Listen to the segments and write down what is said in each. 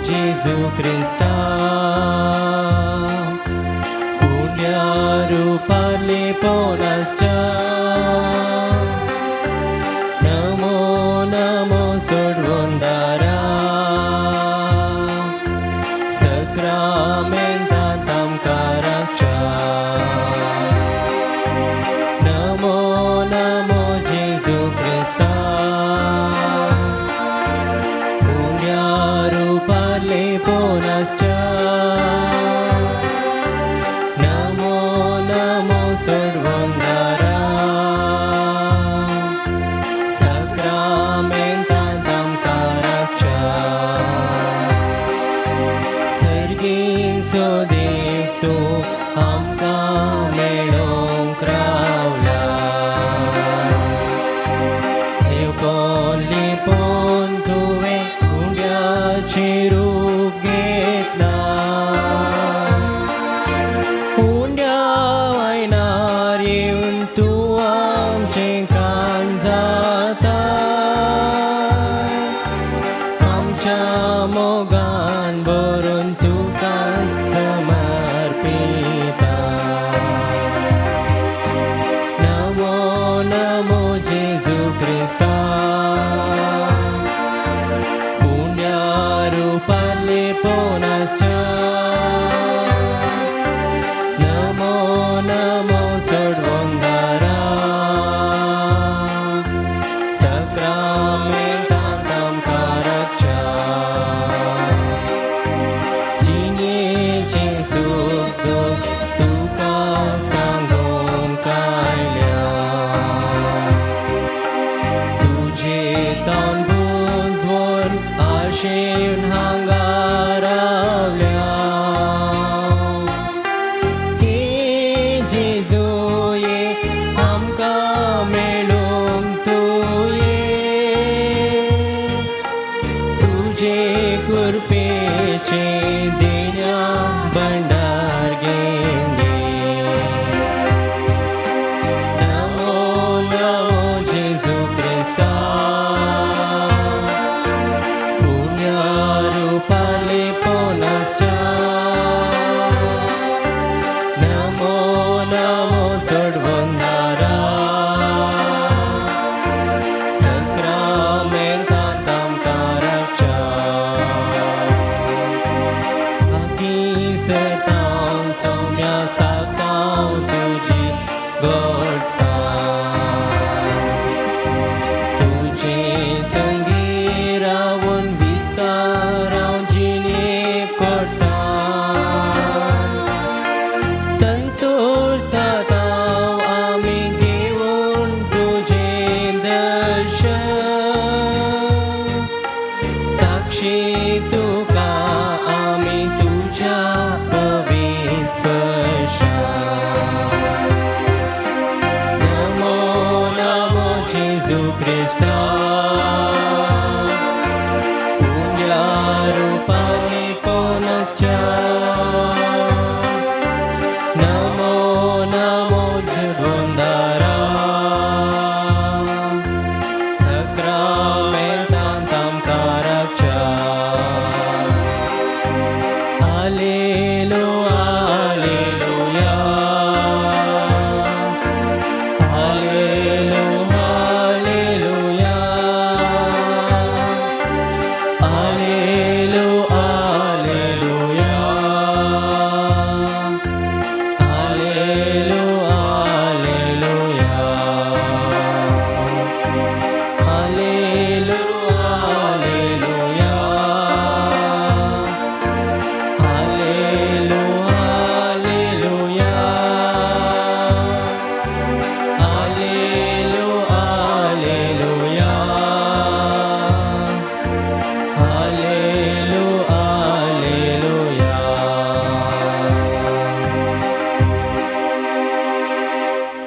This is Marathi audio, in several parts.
Jesu Christa Punya rupale ponascha Namo Namo Sudvundara Sakramenta tam karaksha Namo Namo Jesu Christa Punya rupale ponascha Namo Namo Sudvundara Sakramenta tam karaksha Sergin sodiktu amka melong krawla Lipon lipon tuwe unya chirug getla Unya wainari untuang cengkan zata Amcha mogan beruntukan semarpita Namo Namo Jesu Christa Punya rupale ponascha Namo Namo Sudvundara Sakramenta tam karaksha Jinye Jesu do tuka sanggong kailya Tuje ton buzwon ashin hangaravlya He Jesu ye amka melum tu ye तुझे कृपे चे देण्या भंडार गेंगे नमो नमो जेसु ख्रिस्ता पुण्य रूपाले पोनश्चा Namo Namo सद्वंदरा Sakramenta tam karaksha Aki setau somya sakau tuji gorsa Tuji sangira won vistarau jini korsa Santosh satau ami gewon tuje darshan Sakshi tuka ami tuja pavisparsha Namo Namo Jesu Christa Punya rupale ponascha Namo Namo Sudvundara Sakramenta tam karaksha Hallelujah Hallelujah Hallelujah Hallelujah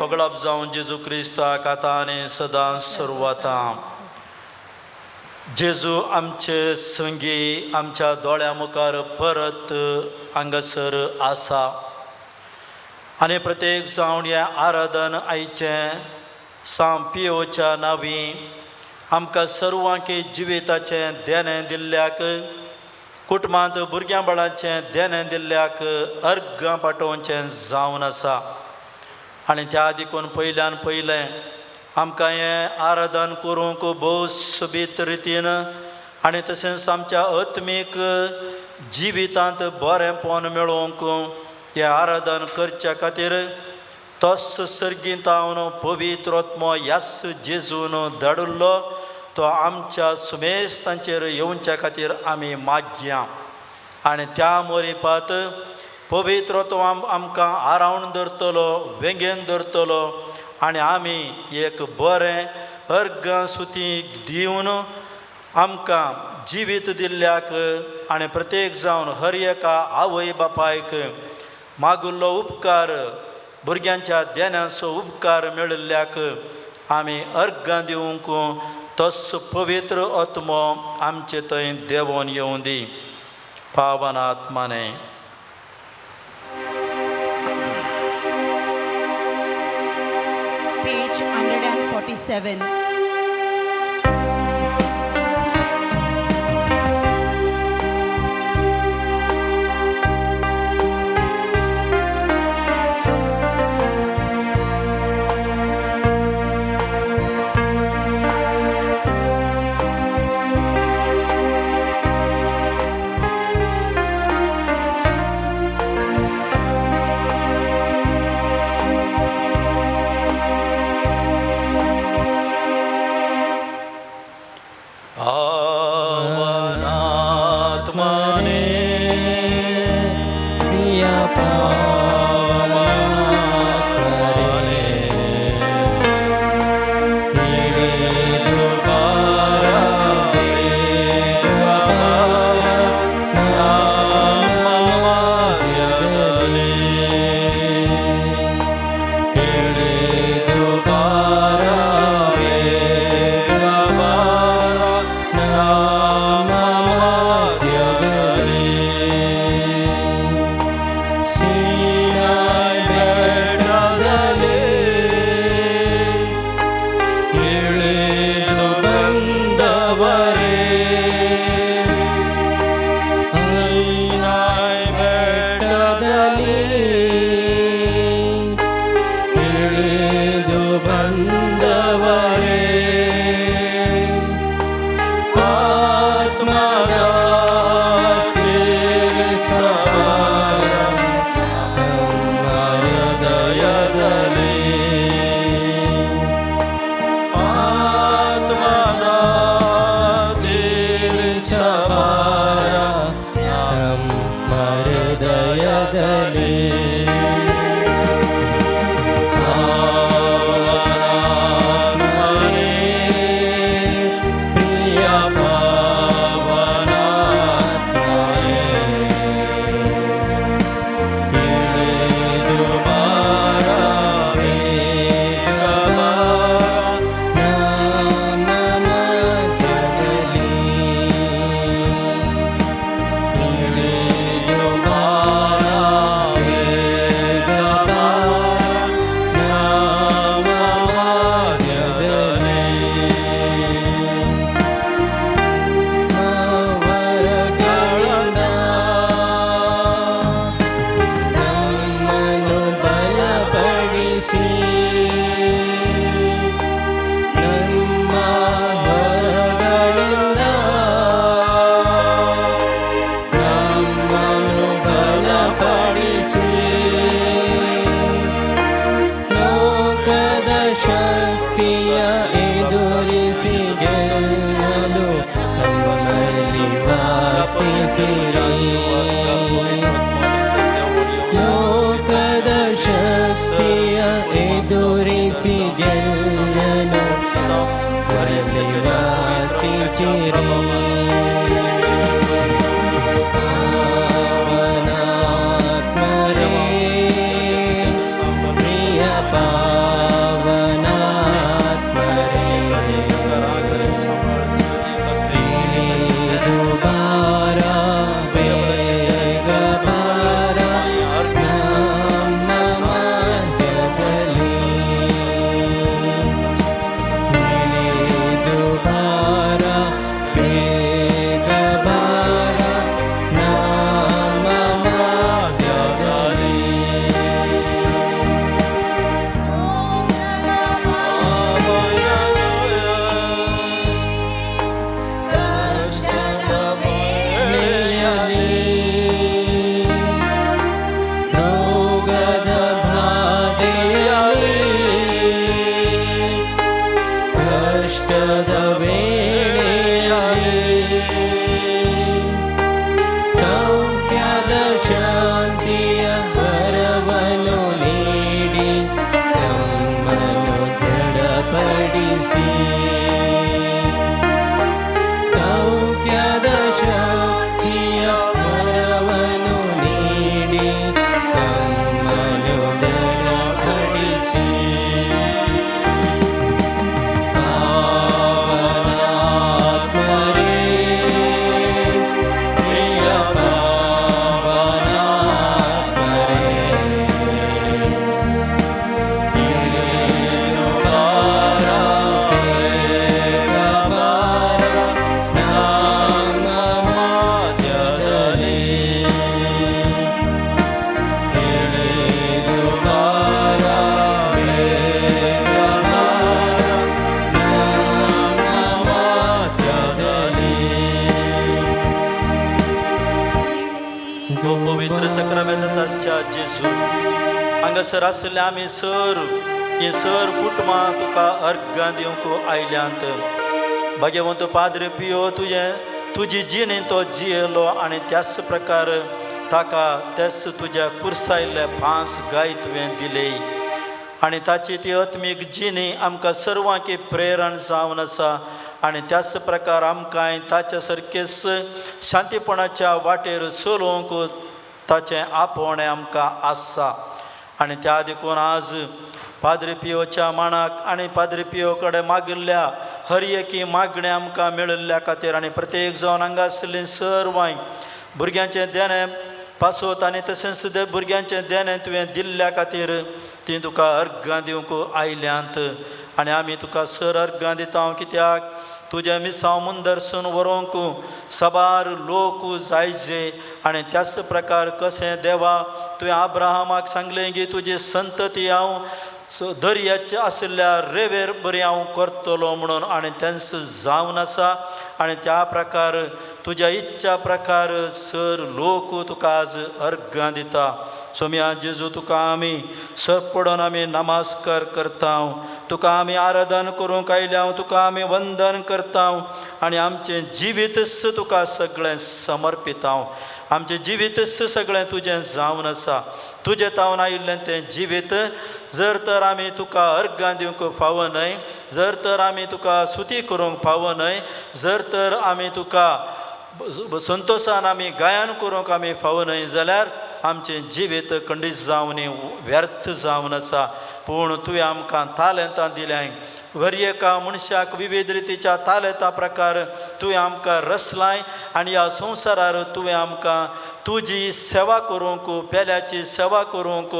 पगळप जावन जेजू क्रिस्ता काताने सदां सर्वता जेजू आमचे संगी आमच्या दोळ्या मुखार परत हांगासर आसा आनी प्रत्येक जावन हे आराधन आयचें सांव पियोच्या नांवी आमकां सर्वांक जिविताचें देणें दिल्ल्याक कुटुंबांत भुरग्यां बाळांचें देणें दिल्ल्याक अर्गां पाठोवचें जावन आसा. आनी त्या देखून पयल्यान पयलें आमकां हें आराधन करूंक भोव सोबीत रितीन आनी तशेंच आमच्या आत्मीक जिवितांत बरेंपण मेळोवंक हें आराधन करच्या खातीर तोच सर्गीतावन पवित्र आत्मो ह्यास जेजून धाडिल्लो तो आमच्या सुमेस्तांचेर येवच्या खातीर आमी मागया. आनी त्या मोरिपात पवित्र आत्मो आमकां आरावन धरतलो, वेंगेन धरतलो आनी आमी एक बरें अर्गां सुती दिवन आमकां जिवीत दिल्ल्याक आनी प्रत्येक जावन हर एका आवय बापायक मागुल्लो उपकार भुरग्यांच्या देण्याचो उपकार मेळिल्ल्याक आमी अर्गां दिवंक तोच पवित्र आत्मो आमचे थंय देंवोन येवं दी. पावन आत्माने Page 147. Yeah. ಕಷ್ಟದ ವೇಳೆಯಲ್ಲಿ ಸೌಖ್ಯದ ಶಾಂತಿಯ ವರವನ್ನು ನೀಡಿ ನಮ್ಮನ್ನು ದೃಢಪಡಿಸಿ ಸೌಖ್ಯದ ಶಾಂತಿಯ ವರವನ್ನು ನೀಡಿ ನಮ್ಮನ್ನು ದೃಢಪಡಿಸಿ ಪಾವನಾತ್ಮರೇ ಪ್ರಿಯ ಪಾವನಾತ್ಮರೇ ಇಳಿದು ಬಾರ ಬೇಗ ಬಾರ ನಮ್ಮ ಮಧ್ಯದಲ್ಲಿ ಇಳಿದು ಬಾರ ಬೇಗ ಬಾರ ನಮ್ಮ ಮಧ್ಯದಲ್ಲಿ तो पवित्र सक्रामेंताच्या जेजू हांगासर आसले आमी हे सर कुटुंबां तुका अर्घां दिवंक आयल्यांत भगवंत पाद्र पियो तुजी जिणे तो जियेलो आनी त्याच प्रकार ताका तेच तुज्या कुर्सायल्ले फांस गाय तुवें दिले आनी ताची ती आत्मीक जिणी आमकां सर्वांकी प्रेरण जावन आसा आनी त्याच प्रकार आमकांय ताच्या सारकेच शांतीपणाच्या वाटेर चलोवंक ताचें आपोवणें आमकां आसा आनी त्या देखून आज पाद्री पियोच्या मांडाक आनी पाद्री पियो कडेन मागिल्ल्या हर एकी मागणें आमकां मेळिल्ल्या खातीर आनी प्रत्येक जावन हांगा आशिल्लीं सर्वांय भुरग्यांचें देणें पासोत आनी तशेंच भुरग्यांचें देणें तुवें दिल्ल्या खातीर ती तुका अर्घां दिवंक आयल्यांत आनी आमी तुका सर अर्घां दिता कित्याक तुजें मिसांव मुंदरसून व्हरूंक सबार लोक जायचे आनी त्याच प्रकार कशें देवा तुवें अब्राहमाक सांगलें की तुजी संतती हांव दर्याचे आशिल्ल्या रेवेर बरी हांव करतलो म्हणून आनी तेंच जावन आसा आनी त्या प्रकार तुज्या इच्छा प्रकार सर लोक तुका आज अर्घां दिता सोम्या जेजू तुका आमी सर पडोवन आमी नमस्कार करता तुका आमी आराधन करूंक आयल्या तुका आमी वंदन करता आनी आमचें जिवीतच तुका सगळें समर्पिता आमचें जिवीतच सगळें तुजें जावन आसा तुजें तावन आयिल्लें तें जिवीत जर तर आमी तुका अर्घां दिवंक फावो न्हय जर तर आमी तुका स्तुती करूंक फावो न्हय जर तर आमी तुका संतोशान आमी गायन करूंक आमी फावो न्हय जाल्यार आमचें जिवीत खंडीत जावन व्यर्थ जावन आसा पूण तुवें आमकां तालंतां दिल्याय हर एका मनशाक विविध रितीच्या तालंता प्रकार तुवें आमकां रचलाय आनी ह्या संवसारार तुवें आमकां तुजी सेवा करूंक पेल्याची सेवा करूंक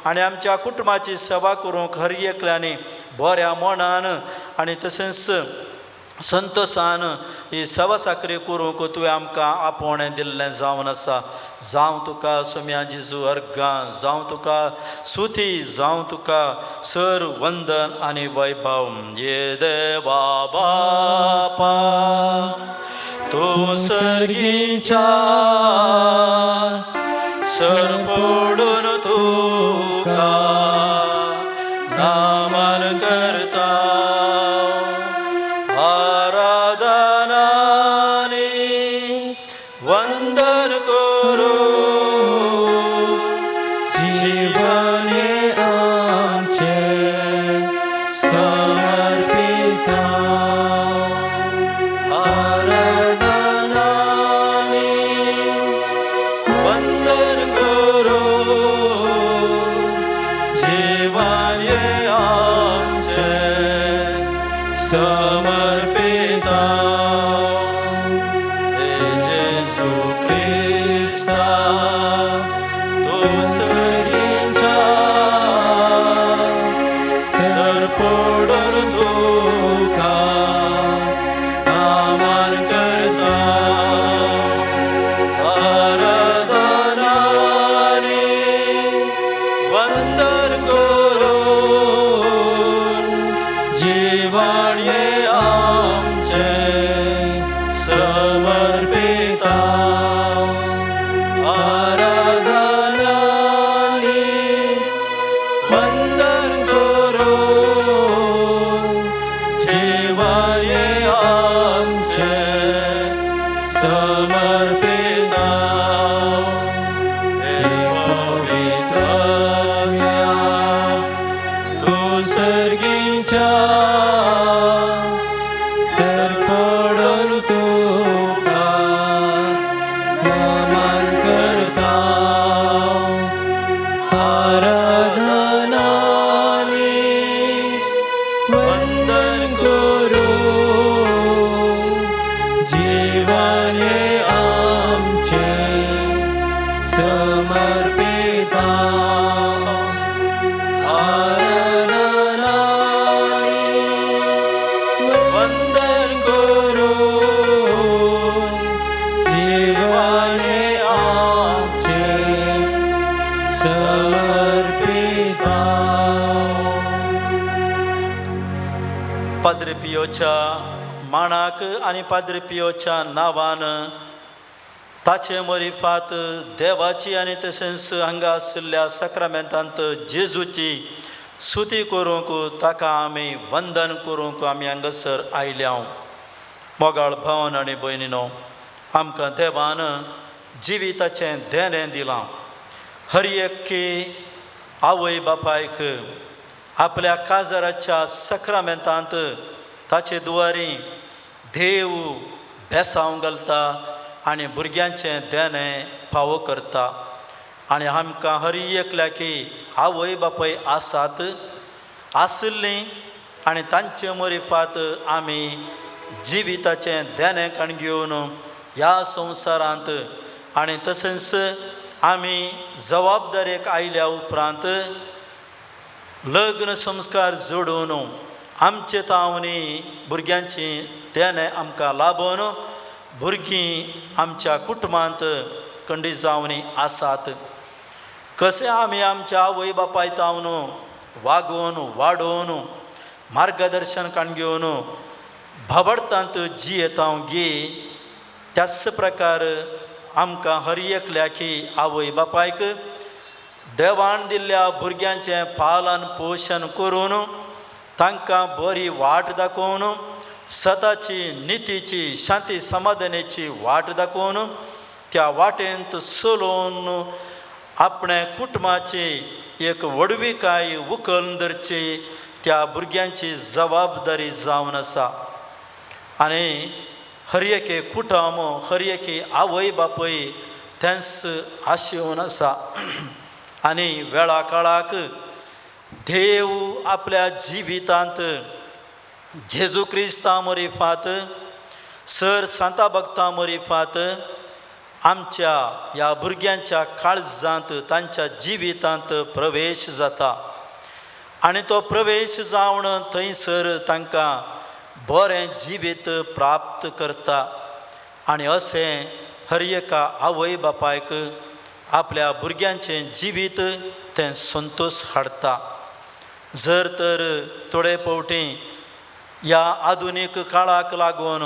आनी आमच्या कुटुंबाची सेवा करूंक हर एकल्यानी बऱ्या मनान आनी तशेंच संतोशान ही सेवा साकरी करूंक तुवें आमकां आपोवणें दिल्लें जावन आसा जावं तुका सोम्या जेजू अर्घां जावं तुका स्तुती जावं तुका सर वंदन आनी वैभव ये देवा बापा तूं सर्गीच्या सर पडून तुका नामन करता आराधनानी वंदन करू जीवने आमचे समर्पिता आराधनानी वंदन करू जीवने आमचे समर्पिता हे जेजू ख्रिस्ता तू सर्गीच्या सर पडून तुका नामन करता आराधनानी वंदन करून जीवन ये आमचे समर्पिता आराधनानी वंदन करून जीवन पाद्री पियोच्या मानाक आनी पाद्री पियोच्या नांवान ताचे मरिफात देवाची आनी तशेंच हांगा आशिल्ल्या सक्रामेंतांत जेजूची स्तुती करूंक ताका आमी वंदन करूंक आमी हांगासर आयल्या. मोगाळ भावन आनी भयणीनो, आमकां देवान जिविताचें देणें दिलां. हर एक्के आवय बापायक आपल्या काजाराच्या सक्रामेंतांत ताचे दुवारी देव बेसांव घालता आनी भुरग्यांचें देणें फावो करता. आनी आमकां हर एकल्याकी आवय बापाय आसात, आसलीं आनी तांचे मरिफात आमी जिविताचें देणें काण घेवन ह्या संवसारांत आनी तशेंच आमी जबाबदारेक आयल्या उपरांत लग्न संस्कार जोडून आमचे तावनी भुरग्यांची देणें आमकां लाभून भुरगीं आमच्या कुटुंबांत खंडी जावनी आसात. कशें आमी आमच्या आवय बापाय तावन वागोवन वाडोवन मार्गदर्शन काण घेवन भाबडतांत जियेतांव गे, त्याच प्रकार आमकां हर एकल्याकी आवय बापायक देवान दिल्ल्या भुरग्यांचें पालन पोशण करून तांकां बरी वाट दाखोवन सदाची नितीची शांती समाधानाची वाट दाखोवन त्या वाटेंत चलोवन आपणे कुटुंबाची एक व्हडविकाय उखलून धरची त्या भुरग्यांची जबाबदारी जावन आसा. आनी हर एके कुटुंब हर एके आवय बापूय तेंच आशेवन आसा. आनी वेळा काळाक देव आपल्या जिवितांत जेजू क्रिस्ता मरिफात सर सांता भक्तां मरिफात आमच्या ह्या भुरग्यांच्या काळजांत तांच्या जिवितांत प्रवेश जाता. आनी तो प्रवेश जावन थंयसर तांकां बरें जिवीत प्राप्त करता. आनी अशें हर एका आवय बापायक आपल्या भुरग्यांचें जिवीत तें संतोश हाडटा. जर तर थोडे फावटी ह्या आधुनीक काळाक लागून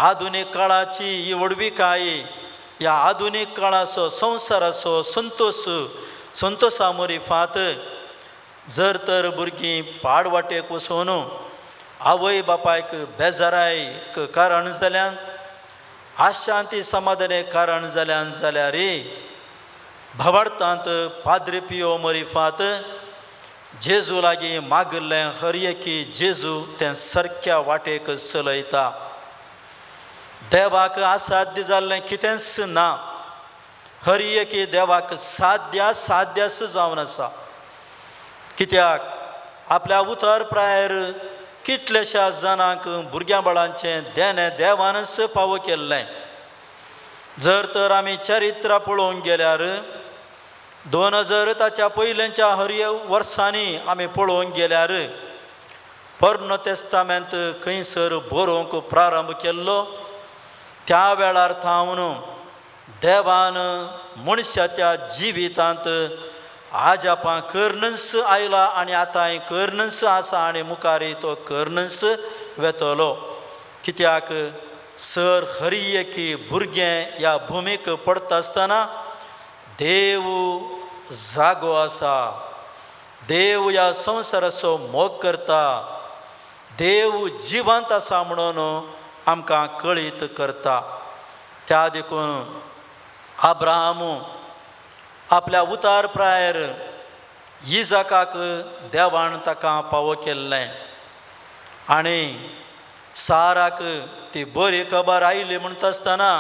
आधुनीक काळाची ही व्हडविकाय ह्या आधुनीक काळाचो संवसाराचो संतोशा मरिफात जर तर भुरगीं पाडवाटेक वचून आवय बापायक बेजारायक कारण जाल्यान अशांती समाधानाक कारण जाल्यान जाल्यार भावार्थांत पाद्री पियो मरिफात जेजू लागीं मागल्लें हर एकी जेजू तें सारक्या वाटेक चलयता. देवाक असाध्य जाल्लें कितेंच ना. हर एकी देवाक साध्यस जावन आसा. कित्याक आपल्या उतर प्रायर कितलेशा जाणांक भुरग्यां बाळांचें देणें देवानच फावो केल्लें. जर तर आमी चरित्रां पळोवंक गेल्यार 2000 ताच्या पयलींच्या हर वर्सांनी आमी पळोवंक गेल्यार पोरनो तेस्तामेंत खंयसर बरोवंक प्रारंभ केल्लो. त्या वेळार थावन देवान मनशाच्या जिवितांत आजापां कर्नस आयला आनी आतां कर्नस आसा आनी मुखारी तो कर्नस वेतलो. कित्याक सर हर एकी भुरगें ह्या भुमीक पडटा आसतना देव जागो आसा. देव ह्या संवसाराचो मोग करता. देव जिवंत आसा म्हणून आमकां कळीत करता. त्या देखून अब्राहम आपल्या उतार प्रायर इजाकाक देवान ताका फावो केल्लें आनी साराक ती बरी खबर आयली म्हणटा आसतना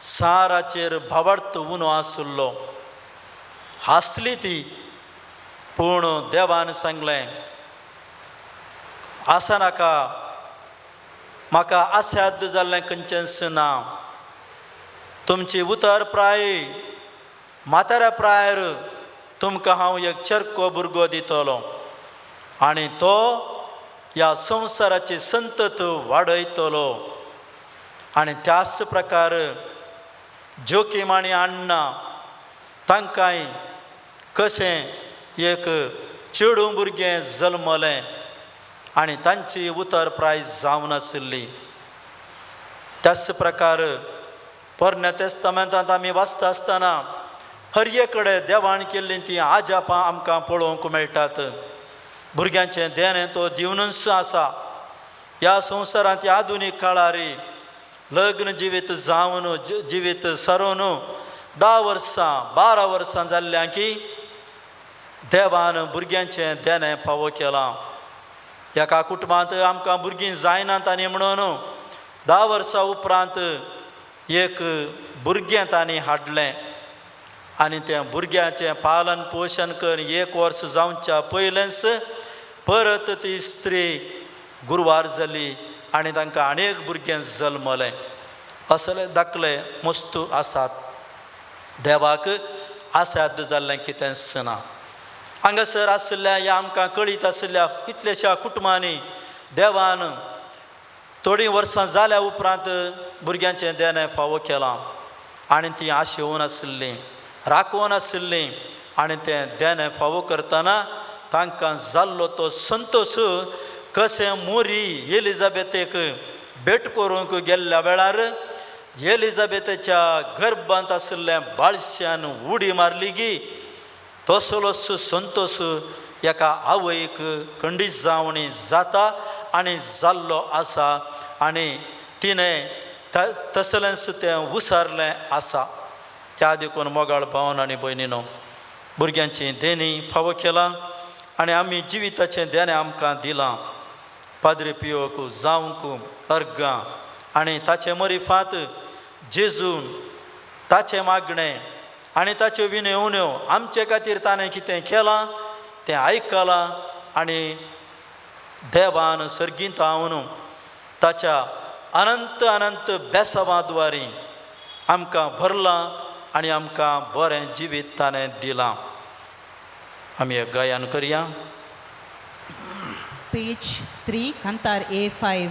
साराचेर भावार्थ उनो आसलो. हासली ती, पूण देवान सांगलें आसा नाका, म्हाका असाध्य जाल्लें खंयचेंच ना. तुमची उतर प्राय म्हाताऱ्या प्रायर तुमकां हांव एक चरको भुरगो दितलो आनी तो ह्या संवसाराची संतत वाडयतलो. आनी त्याच प्रकार जोखीम आनी अण्णा तांकांय कशें एक चेडूं भुरगें जल्मलें आणि तांची उतर प्रायज जावन आशिल्ली. त्याच प्रकार पोरण्या तेस्तामेंतांत आमी वाचता आसतना हर एक कडेन देवान केल्लीं ती आजापां आमकां पळोवंक मेळटात. भुरग्यांचें देणें तो दिवनूच आसा. ह्या संवसारांत ह्या आधुनीक काळार लग्न जिवीत जावन जिवीत सरून 10 वर्सां 12 वर्सां जाल्ल्यां की देवान भुरग्यांचें देणें फावो केलां. एका कुटुंबांत आमकां भुरगीं जायनात आनी म्हणून 10 वर्सां उपरांत एक भुरगें तांणी हाडलें आनी त्या भुरग्याचें पालन पोशण करून 1 वर्स जावच्या पयलेंच परत ती स्त्री गुरवार जाली आनी तांकां आनीक भुरगें जल्मलें. असले दाखले मस्तू आसात. देवाक आसाद जाल्लें कितेंच ना. हांगासर आशिल्ल्या ह्या आमकां कळीत आशिल्ल्या कितलेशा कुटुंबांनी देवान थोडीं वर्सां जाल्या उपरांत भुरग्यांचें देणें फावो केलां आनी ती आशेवून आशिल्लीं राखून आशिल्लीं आनी तें देणें फावो करतना तांकां जाल्लो तो संतोश कशें मोरी एलिझाबेथेक भेट करूंक गेल्ल्या वेळार एलिझाबेथेच्या गर्भांत आशिल्लें बाळश्यान उडी मारली गी तसलोच संतोश एका आवयक खंडीत जावणी जाता आनी जाल्लो आसा आनी तिणें तसलेंच तें उसारलें आसा. त्या देखून मोगाळ भावन आनी भयणीनो भुरग्यांची देणी फावो केलां आनी आमी जिविताचें देणें आमकां दिलां. पाद्री पियोक जावंक अर्गां आनी ताचे मरिफात जेजून ताचें मागणें आनी ताच्यो विनवण्यो आमचे खातीर ताणें कितें केलां तें आयकलां आनी देवान सर्गींत आवन ताच्या अनंत अनंत बेसावाद्वारी आमकां भरलां आनी आमकां बरें जिवीत ताणें दिलां. आमी एक गायन करया. Page 3, Kantar A5.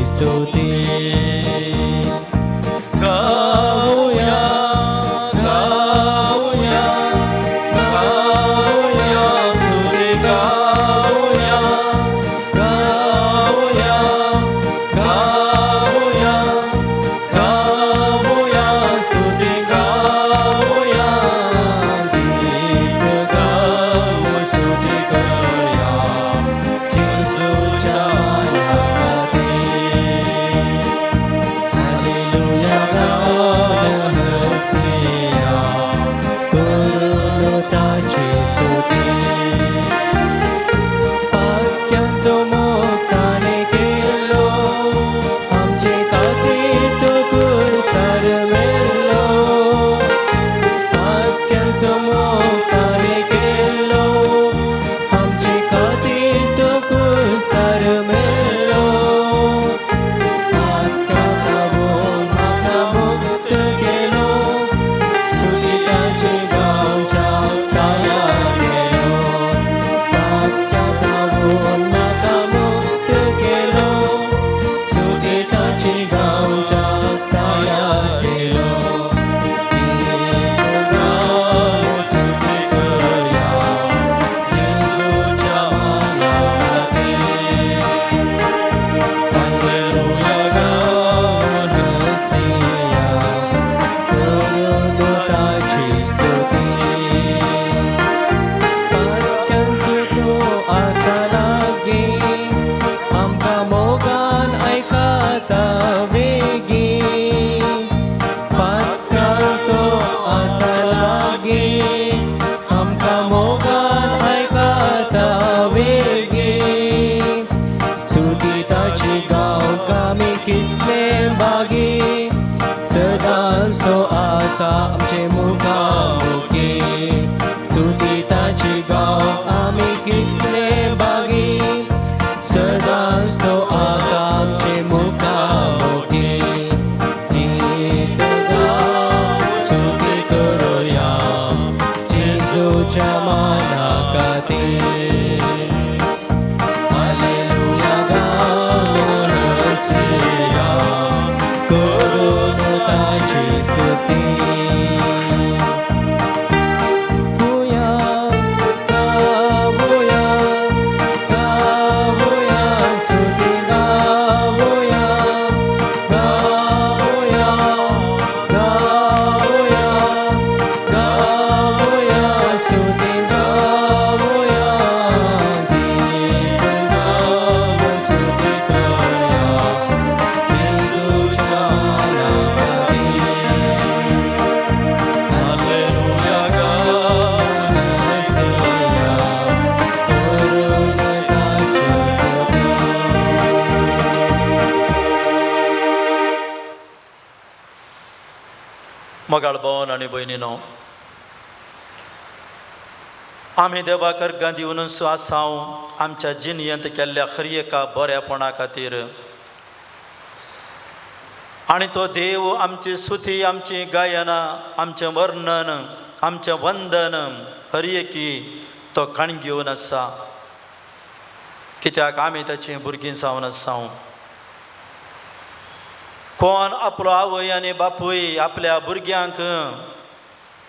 स्तुती गाऊया गाऊया गाऊया स्तुती गाऊया गाऊया गाऊया गाऊया स्तुती गाऊया गीत गाऊ स्तुती करूया जेजूच्या जेजूच्या माना खातीर हालेलुया गाऊन हरसिया करून ताची स्तुती गाऊया गाऊया गाऊया स्तुती गाऊया गाऊया गाऊया गाऊया स्तुती गाऊया गीत गाऊन स्तुती करूया येशूच्या नावाने हालेलुया गाऊन हरसिया करून ताची स्तुती मोगाळ भावन आनी भयणीनो, आमी देवाक अर्गां दिवन आसांव आमच्या जिणयेंत केल्ल्या खरी एका बऱ्यापणा खातीर आनी तो देव आमची स्तुती, आमची गायनां, आमचें वर्णन, आमचें वंदन हर एकी तो काण घेवन आसा, कित्याक आमी ताचीं भुरगीं जावन आसांव. कोण आपलो आवय आनी बापूय आपल्या भुरग्यांक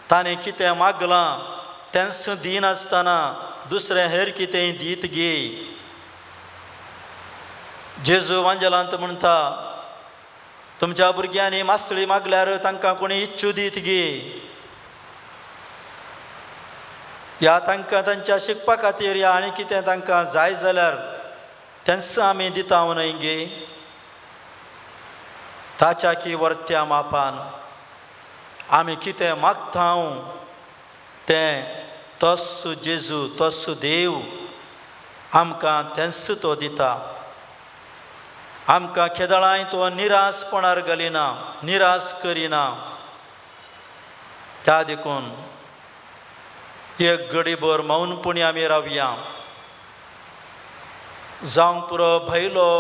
ताणें कितें मागलां तेंच दिनासतना दुसरें हेर कितेंय दीत गे. जेजू वांजलांत म्हणटा, तुमच्या भुरग्यांनी मास्तळी मागल्यार तांकां कोणी इच्छु दीत गे. या तांकां तांच्या शिकपा खातीर या आनी कितें तांकां जाय जाल्यार तेंच आमी दिता न्हय गे. ताच्या की वर्त्या मापान आमी कितें मागता तें तोच जेजू, तोच देव आमकां तेंच तो दिता. आमकां केदळांय तो निरासपणार घालिना, निरास करिना. त्या देखून एक घडीभर मौनपणी आमी रावया. जावंक पुरो भयलो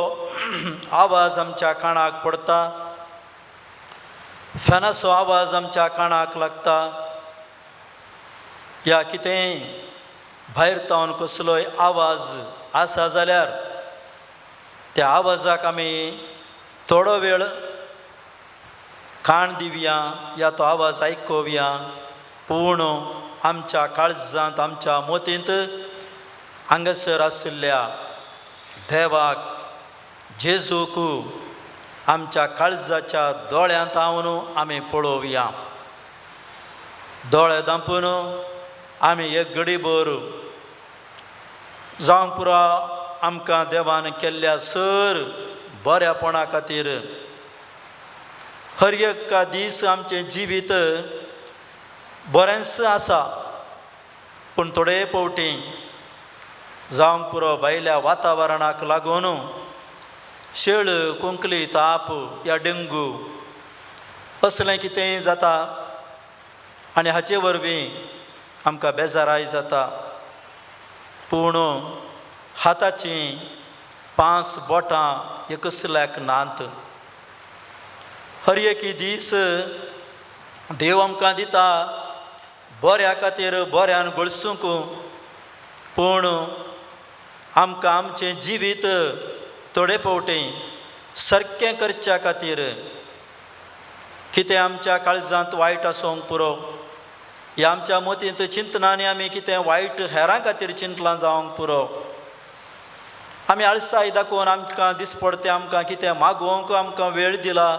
आवाज आमच्या कानाक पडटा, फॅनाचो आवाज आमच्या कानाक लागता, या कितेंय भायर तावन कसलोय आवाज आसा जाल्यार त्या आवाजाक आमी थोडो वेळ कान दिवया, या तो आवाज आयकोवया. पूण आमच्या काळजांत, आमच्या मोतींत हांगासर आशिल्ल्या देवाक, जेजूक आमच्या काळजाच्या दोळ्यांत हांवन आमी पळोवया. दोळे धांपून आमी एक घडीभर जावंक पुरो आमकां देवान केल्ल्या सर बऱ्यापणा खातीर हर एक दीस आमचें जिवीत बरेंच आसा, पूण थोडे फावटी जावंक पुरो भायल्या वातावरणाक लागून शेळ, कुंकली, ताप या डेंगू असलें कितेंय जाता आनी हाचे वरवीं आमकां बेजाराय जाता. पूण हाताचीं 5 बोटां हे कसल्याक नात. हर एक दीस देव आमकां दिता बऱ्या खातीर, बऱ्यान घडसूंक. पूण आमकां आमचें जिवीत थोडे फावटी सारकें करच्या खातीर कितें आमच्या काळजांत वायट आसूंक पुरो, या आमच्या मोतींत चिंतनांनी आमी कितें वायट हेरां खातीर चिंतलां जावंक पुरो, आमी आळसाय दाखोवन आमकां दिसपडते आमकां कितें मागोवंक आमकां वेळ दिला,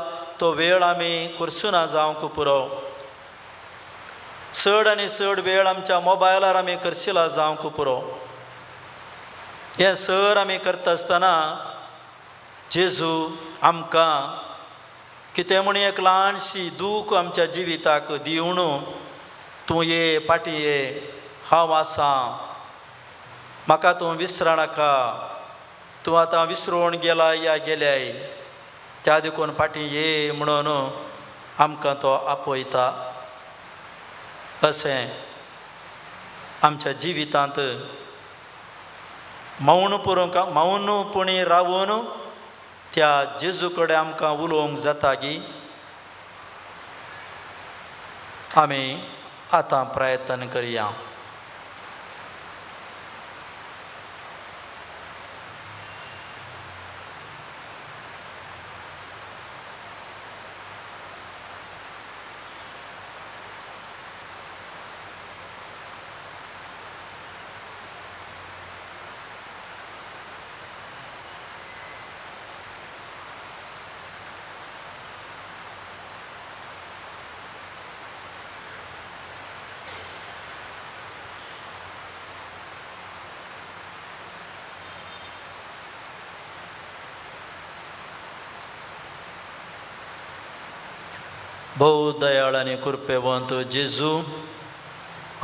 तो वेळ आमी करचो ना जावंक पुरो. चड आनी चड वेळ आमच्या मोबायलार आमी करशिला जावंक पुरो. हें सर आमी करता आसतना जेजू आमकां कितें म्हण एक ल्हानशी दूख आमच्या जिविताक दिवन, तूं ये पाटी ये, हांव आसा, म्हाका तूं विसरनाका, तूं आतां विसरून गेला या गेल्याय, त्या देखून पाटी ये म्हणून आमकां तो आपयता. अशें आमच्या जिवितांत मौनपणी रावून त्या जेजू कडेन आमकां उलोवंक जाता गी. आमी आतां प्रयत्न करया. भोव दयाळ आनी कृपेवंत जेजू,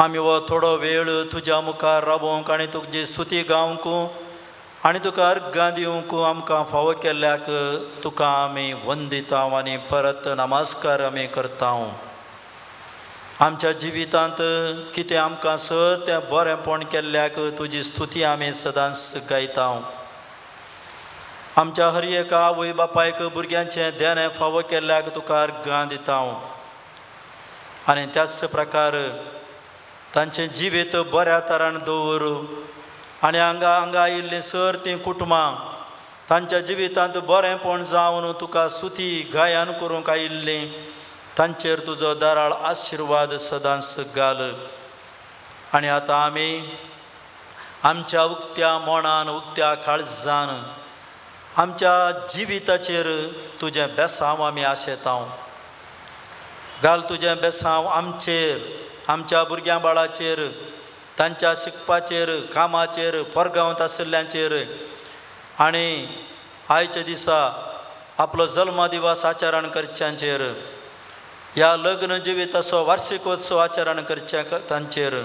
आमी हो थोडो वेळ तुज्या मुखार रावूंक आनी तुजी स्तुती गावंक आनी तुका अर्गां दिवंक आमकां फावो केल्ल्याक तुका आमी वंदिता आनी परत नमस्कार आमी करता. आमच्या जिवितांत कितें आमकां सर तें बरेंपण केल्ल्याक तुजी स्तुती आमी सदांच गायता. आमच्या हर एका आवय बापायक भुरग्यांचें देणें फावो केल्ल्याक तुका अर्गां दिता. आनी त्याच प्रकार तांचें जिवीत बऱ्या तरान दवर आनी हांगा आयिल्लीं सर तीं कुटुंबां तांच्या जिवितांत बरेंपण जावन तुका स्तुती गायन करूंक आयिल्लीं तांचेर तुजो दाराळ आशिर्वाद सदांच घाल. आनी आतां आमी आमच्या उक्त्या मोणान उक्त्या काळजान आमच्या जिविताचेर तुजें बेसांव आमी आशेता. घाल तुजें बेसांव आमचेर, आमच्या भुरग्यां बाळाचेर, तांच्या शिकपाचेर, कामाचेर, परगांवत आशिल्ल्यांचेर आनी आयच्या दिसा आपलो जल्म दिवस आचरण करच्यांचेर, ह्या लग्न जिविताचो वार्षिकोत्सव आचरण करच्या तांचेर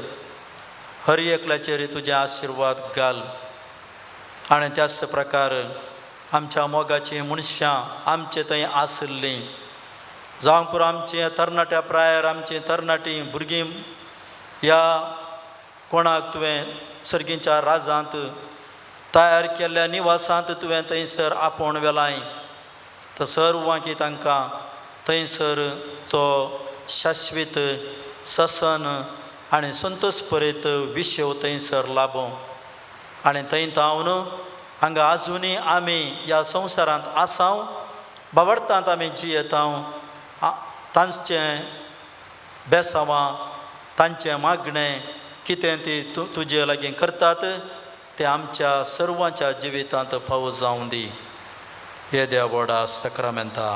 हर एकल्याचेर तुजें आशिर्वाद घाल. आनी त्याच प्रकार आमच्या मोगाचीं मनशां आमचे थंय आसलीं जावं पुरो आमचें तरणाट्या प्रायार आमचीं तरणाटीं भुरगीं ह्या कोणाक तुवें सर्गीच्या राजांत तयार केल्ल्या निवासांत तुवें थंयसर आपोवन वेलाय, तर सर्वांकी तांकां थंयसर तो शाश्वीत ससन आनी संतोशपरीत विशेव थंयसर लाभो. आनी थंय थावन हांगा आजुनी आमी ह्या संवसारांत आसांव, बाबडतांत आमी जियेता. तांचें बेसांवां, तांचें मागणें कितें ती तुजे लागीं करतात तें आमच्या सर्वांच्या जिवितांत फावो जावं दी. हे देवा व्हडा सक्रामेंता.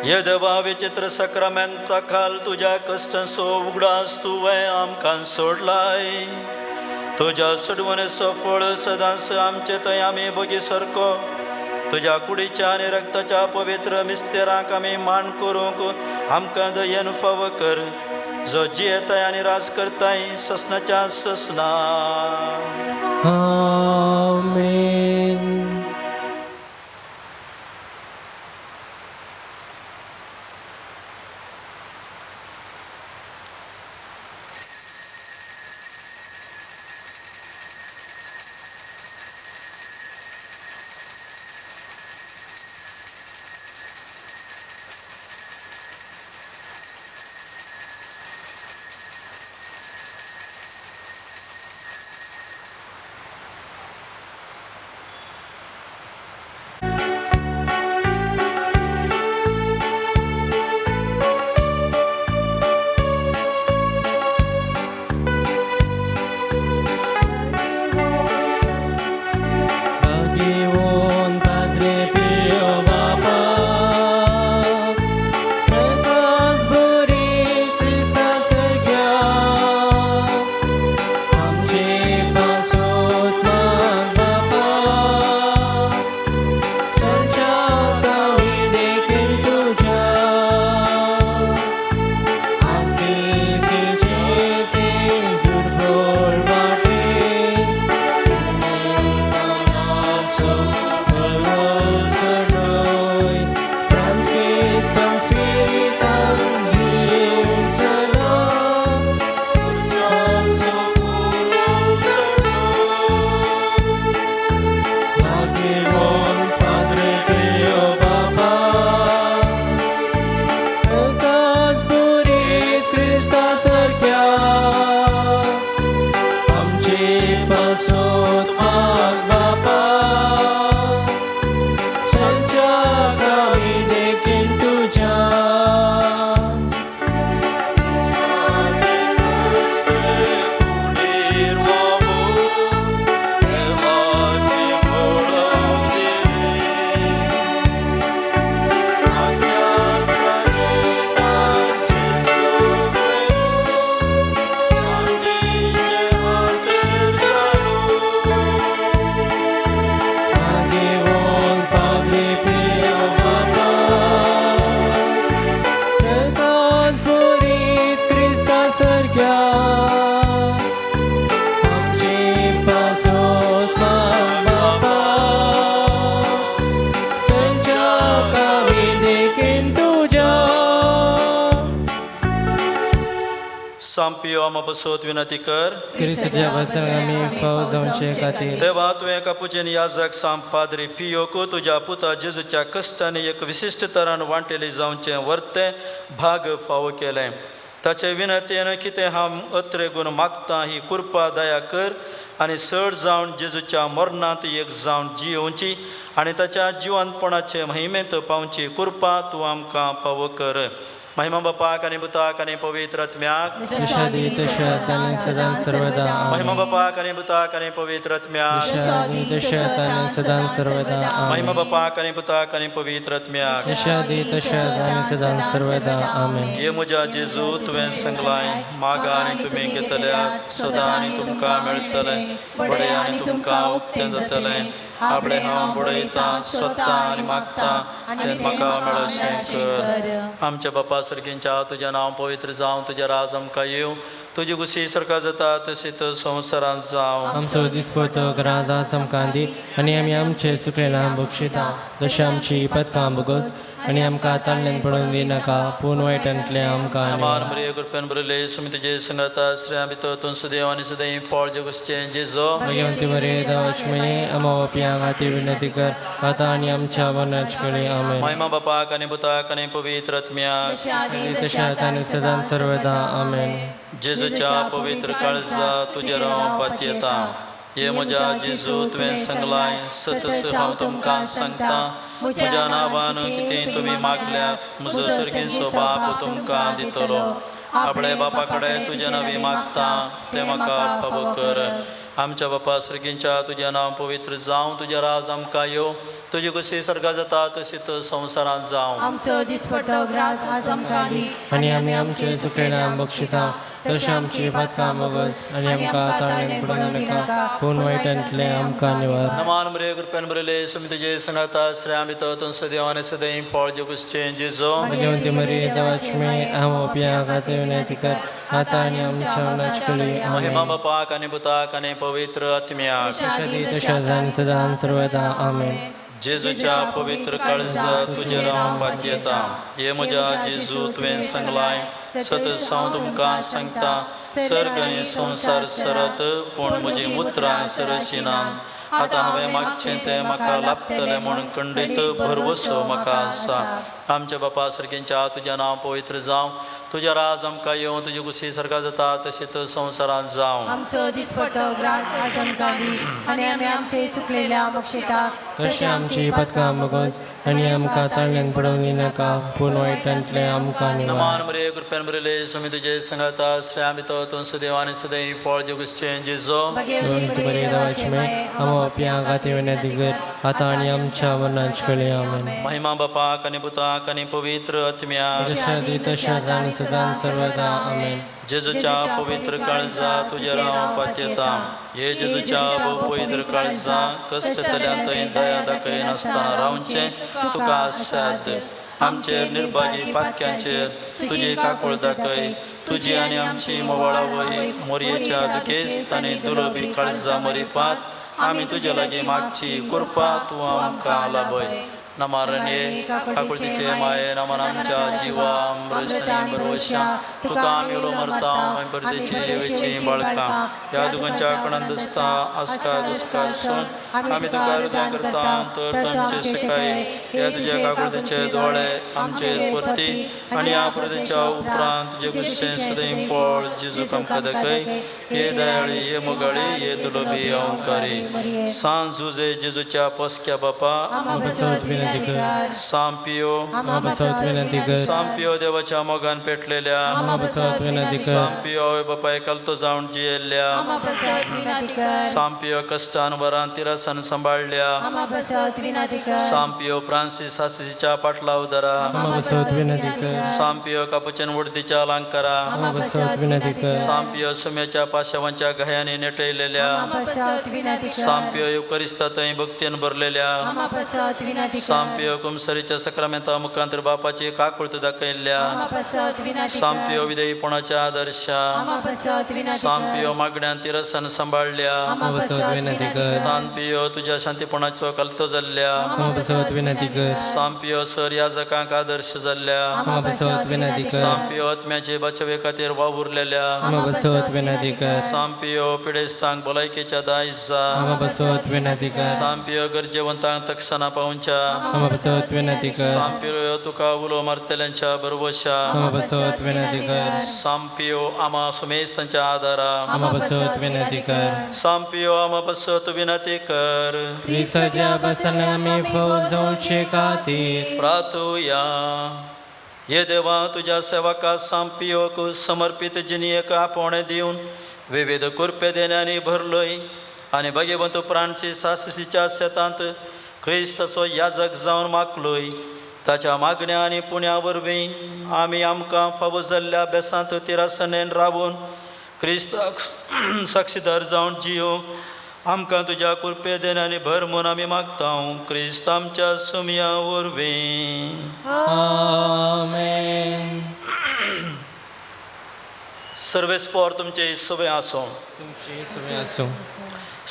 हे देवा विचित्र सक्रामेंता खाल तुज्या कश्टांचो उगडास तुवें आमकां सोडलाय. तुज्या सोडवणेचो फळ सदांच आमचे थंय आमी बगी सारको तुज्या कुडीच्या आनी रक्ताच्या पवित्र मिस्तेराक आमी मान करूंक आमकां दयेन फावो कर, जो जियेताय आनी राज करताय ससनाच्या ससना. आमेन. सांपियो आम्हा बसवत विनंती कर क्रिस्तच्या प्रसंगामी फावो जावचे खातीर देवा तुवें कापुचेन याजक सांप पाद्री पियोको तुज्या पुता जेजूच्या कश्टांनी एक विशिश्ट तरान वांटेली जावचें वर्तें भाग फावो केलें ताचे विनंतेन कितें हांव अत्रे गुण मागता ही कृपा दया कर आनी चड जावन जेजूच्या मरणांत एक जावन जियोवची आनी ताच्या जिवंतपणाचे महिमेंत पावची कृपा तूं आमकां फावो कर महिमा बापाक आनी पुताक आनी पवित्र आत्म्याक विशादी तशात आनी सदां सर्वदा महिमा बापाक आनी पुताक आनी पवित्र आत्म्याक विशादी तशात आनी सदां सर्वदा महिमा बापाक आनी पुताक आनी पवित्र आत्म्याक विशादी तशात आनी सदां सर्वदा आमेन ये म्हज्या जेजू तुवें सांगलाय मागा आनी तुमी घेतल्यात सदां आनी तुमकां मेळटलें बडे आनी तुमकां उक्तें जातलें आपले हांव बुडयता सोदता आनी मागता तें म्हाका मेळशें कर आमच्या बापा सर्गींच्या तुजें नांव पवित्र जावं तुजें राज आमकां येवं तुजी कुशी सरकार जाता तशीच संवसारांत जावं आमचो दिसपतो राजा आमकां दी आनी आमी आमचे सुकलेलां बक्षिता जशें आमची पदकां बोगोस आनी आमकां ताळ्यान पडून दिनाका पूण वायटांतले आमकां मान बरे कृपेन बरले सुमी तुजे संगता श्रेया भितर तूं सुदैव आनी सदैव फळ जगसचें जेजो भगवंती बरे दवचमये अमावप्यां खातीर विनंती कर आता आनी आमच्या मरणाचे कळे आमेन महिमा बापाक आनी पुताक आनी पवित्र आत्म्याक तशात आनी सदां सर्वदा आमेन जेजूच्या पवित्र काळजा तुजेर हांव पातयेता ये म्हज्या जेजू तुवें सांगलाय सतस हांव तुमकां सांगता म्हज्या नांवान कितें तुमी मागल्यात म्हजो सर्गीचो बाप तुमकां दितलो आपणे बापा कडेन तुजें नांवी मागता तें म्हाका फावो कर आमच्या बापा सर्गींच्या तुजें नांव पवित्र जावं तुजें राज आमकां येवं तुजी कशी सर्गा जाता तशीच संवसारांत जावं आमचो दिसपडटो ग्रास आज आमकां दी आनी आमी आमचे सुकलेलां बक्षिता तशें आमची पदकां बोगस आनी आमकां ताळ्यान पडून नाका पूण वायटांतले आमकां निवार नमान बरे कृपेन बरले सुमी तुजे सांगता श्रेया भितर तूं सदैव आनी सदैव फळ जगसचें जेजो भगवंती मरी दवचमये अमावप्यां खातीर विनंती कर आता आनी आमच्या मरणाचे कळे महिमा आमेन बापाक आनी पुताक आनी पवित्र आत्म्याक विशादी तशात आनी सदां सर्वदा आमेन जेजूच्या पवित्र काळजा तुजेर हांव पातयेता ये म्हज्या जेजू तुवें सांगलाय सतत हांव तुमकां सांगता सर्ग आनी संवसार सरत पूण म्हजी मुत्रां सरशिनात आतां हांवें मागचें तें म्हाका लाभतलें म्हूण खंडीत भरवसो म्हाका आसा आमच्या बापा सर्गींच्या तुजें नांव पवित्र जावं तुजें राज आमकां येवं तुजी कुशी सरकार जाता तशीच संवसारांत जावं आमचो दिसपडटो ग्रास आज आमकां दी आनी आमी आमचे सुकलेल्या बक्षिता तशें आमची पदकां बोगस आनी आमकां ताळ्यान पडून दिनाका पूण वायटांतले आमकां निवार नमान बरे कृपेन बरले सुमी तुजे सांगता श्रेया भितर तूं सदैव आनी सदैव फळ जगसचें जेजो भगवंती बरे दवचमये अमावप्यां खातीर विनंती कर आता आनी आमच्या मरणाचे कळे आमेन महिमा बापाक आनी पुताक आनी पवित्र आत्म्याक विशादी तशात आनी सदां सर्वदा आमेन जेजूच्या पवित्र काळजा तुजेर हांव पातयेता हे जेजूच्या पवित्र काळजा कश्टतल्यान थंय दया दाखय नासतना रावचें तुका आसाद आमचेर निर्भागी पातक्यांचेर तुजी काकूळ दाखय तुजी आनी आमची मोवाळावय मोरयेच्या दुखेस्त आनी दुलोभी काळजा मरिपात आमी तुजे लागीं मागची कृपा तूं आमकां लाभय नमारणे काकुळतीचे माये नमन आमच्या जिवा अमृतसनी बरोशा तुका आमी उलो मरता आमी परतेची येवेची बाळकां ह्या दुगांच्या कणान दुसता आस्का दुस्कार सून आमी तुका हृदय करता तर तुमचे सकाळी ह्या तुज्या काकुळतीचे दोळे आमचेर परती आनी ह्या परतेच्या उपरांत तुजे कुशें सदैव पळ जेजूक आमकां दाखय हे दयाळी हे मोगाळी हे दुलोभी अवकारी सांज जुजे जेजूच्या पस्क्या बापा सांपियो विनंती कर सांपियो देवाच्या मोगान पेटलेल्या विनंती कर सांपियो बापाय कलतो जावन जियेल्ल्या सांपियो कष्टान वरान तिरासान सांबाळल्या सांपियो फ्रांसीस आसिसीच्या पाटला उदरा विनंती कर सांपियो कापुचन वडदीच्या अलंकारा विनंती कर सांपियो सुम्याच्या पाशवांच्या घायांनी नेटयलेल्या सांपियो युकरिस्तांतय भक्तीन भरलेल्या सांपियो कुमसरीच्या सक्रामेंता मुखांतर बापाची काकुळत दाखयल्ल्या आमा बसत विनंती सांपियो विधेयपणाच्या आदर्शा आमा बसत विनंती सांपियो मागण्या तिरसन सांभाळल्या आमा बसत विनंती कर. सांपियो तुझ्या शांतीपणाचो कलतो जाल्ल्या आमा बसवत विनंती कर. सांपियो सर याजकांक आदर्श जाल्ल्या आमा बसवत विनंती कर. सांपियो आत्म्याचे बचवे खातीर वावुरलेल्या आमा बसवत विनंती कर. सांपियो पिडेस्तांक भलायकेच्या दायज जा आमा बसवत विनंती कर. सांपियो गरजेवंतांक तक्षणा पावच्या आमा बसवत विनंती कर. सांपियो तुका उलो मारतेल्यांच्या बरोबशा आमा बसवत विनंती कर. सांपियो आमा सुमेस्तांच्या आदारा आमा बसवत विनंती कर. सांपियो आमा बसत विनंती कर त्रिसजा बसन आम्ही फौजोंचे खातीर प्रार्थूया ये देवा तुझ्या सेवका सांपियोक समर्पित जिनियक आपण दिवन विविध कुरपे देण्याने भरलोय आणि भगवंत प्राणशी साससीच्या शेतांत क्रिस्तचो याजक जावन मागलोय ताच्या मागण्या आणि पुण्या वरवीं आमी आमकां फावो जाल्ल्या बेसांत तिरासनेन रावून क्रिस्ताक साक्षीदार जावन जियो आमकां तुज्या कुरपे देण्याने भर म्हूण आमी मागता क्रिस्त आमच्या सुमया वरवीं आमेन. सर्वेस्पोर तुमचे सवय आसूं तुमची सवय आसूं.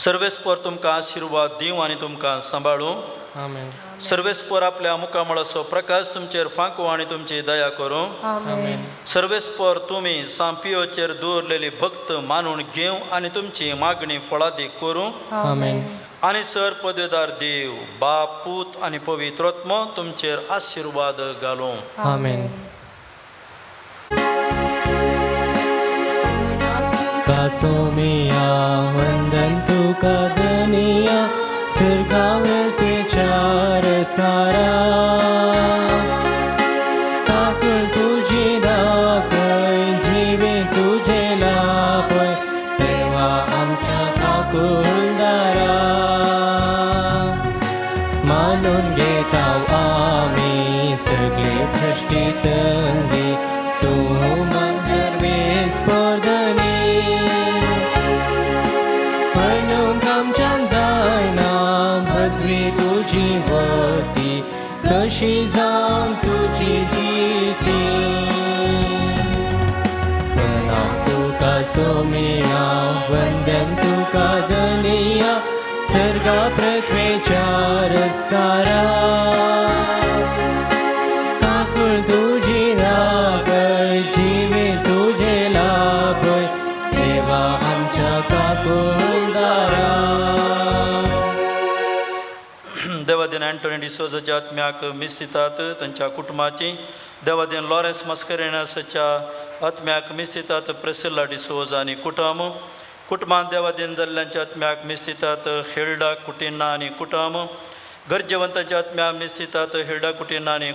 सर्वेस्पोर तुमकां आशिर्वाद दिवं आनी तुमकां सांबाळूं आमेन. सर्वेस्पोर आपल्या मुखामळाचो प्रकाश तुमचेर फांकूं आनी तुमची दया करूं आमेन. सर्वेस्पोर तुमी सांपियोचेर दवरलेली भक्त मानून घेवं आनी तुमची मागणी फळादीक करूं आमेन. आनी सर पदवेदार देव बाप पूत आनी पवित्रोत्म तुमचेर आशिर्वाद घालूं आमेन. कासोमिया वंदन तुका दनिया सिरगावेल तेचार स्तारा ताकल तुझी दाखय जिवे तुझे लापय देवा आमच्या काकुळदारा मानून घेता आमी सगळे सृष्टी संधी तूं मंजर वेस पदनी म्हणून आमच्यान जायना पदवी तुझी वरती कशी जावं तुझी दिती प्रणाम तुका सोमिया वंदन तुका दनिया सर्गा पृथ्वीच्या रस्तारा काकुळ तुझी राखय जिवे तुझे लाभय देवा आमच्या काकुळदारा देवादीन अँटोनी डिसोजाच्या आत्म्याक मिस्तितात तांच्या कुटुंबाची देवादीन लॉरेन्स मस्करेनसच्या आत्म्याक मिस्तितात प्रेसिल्ला डिसोज आनी कुटुंबान देवादीन जाल्ल्यांच्या आत्म्याक मिस्तितात हिल्डा कुटिन्ना आनी कुटुंब गरजेवंतांच्या आत्म्याक मिस्तितात हिल्डा कुटिन्ना आनी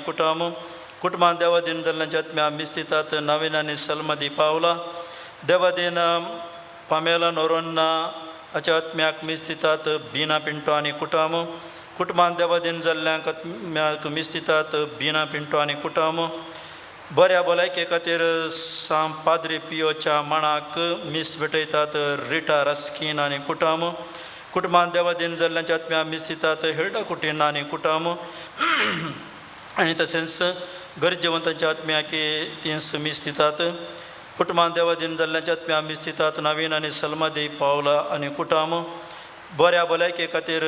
कुटुंबान देवादीन जाल्ल्यांच्या आत्म्याक मिस्तितात नवीन आनी सलमदी पावला देवादीन पामेला नोरोन्ना हाच्या आत्म्याक मिस्तितात बिना पिंटो आनी कुटुंबान देवादीन जाल्ल्यांक आत्म्याक मिस्तितात बिना पिंटो आनी बऱ्या भलायके खातीर पाद्री पियोच्या माणाक मीस भेटयतात रिटा रस्कीन आनी कुटुंबान देवादीन जाल्ल्यांच्या आत्म्याक मिस्तितात हिल्डा कुटिन आनी आनी तशेंच गरजेवंतांच्या आत्म्याक तीस मीस दितात कुटुंबान देवादीन जाल्ल्यांच्या आत्म्याक मीस दितात नवीन आनी सलमादी पावला आनी बऱ्या भलायके खातीर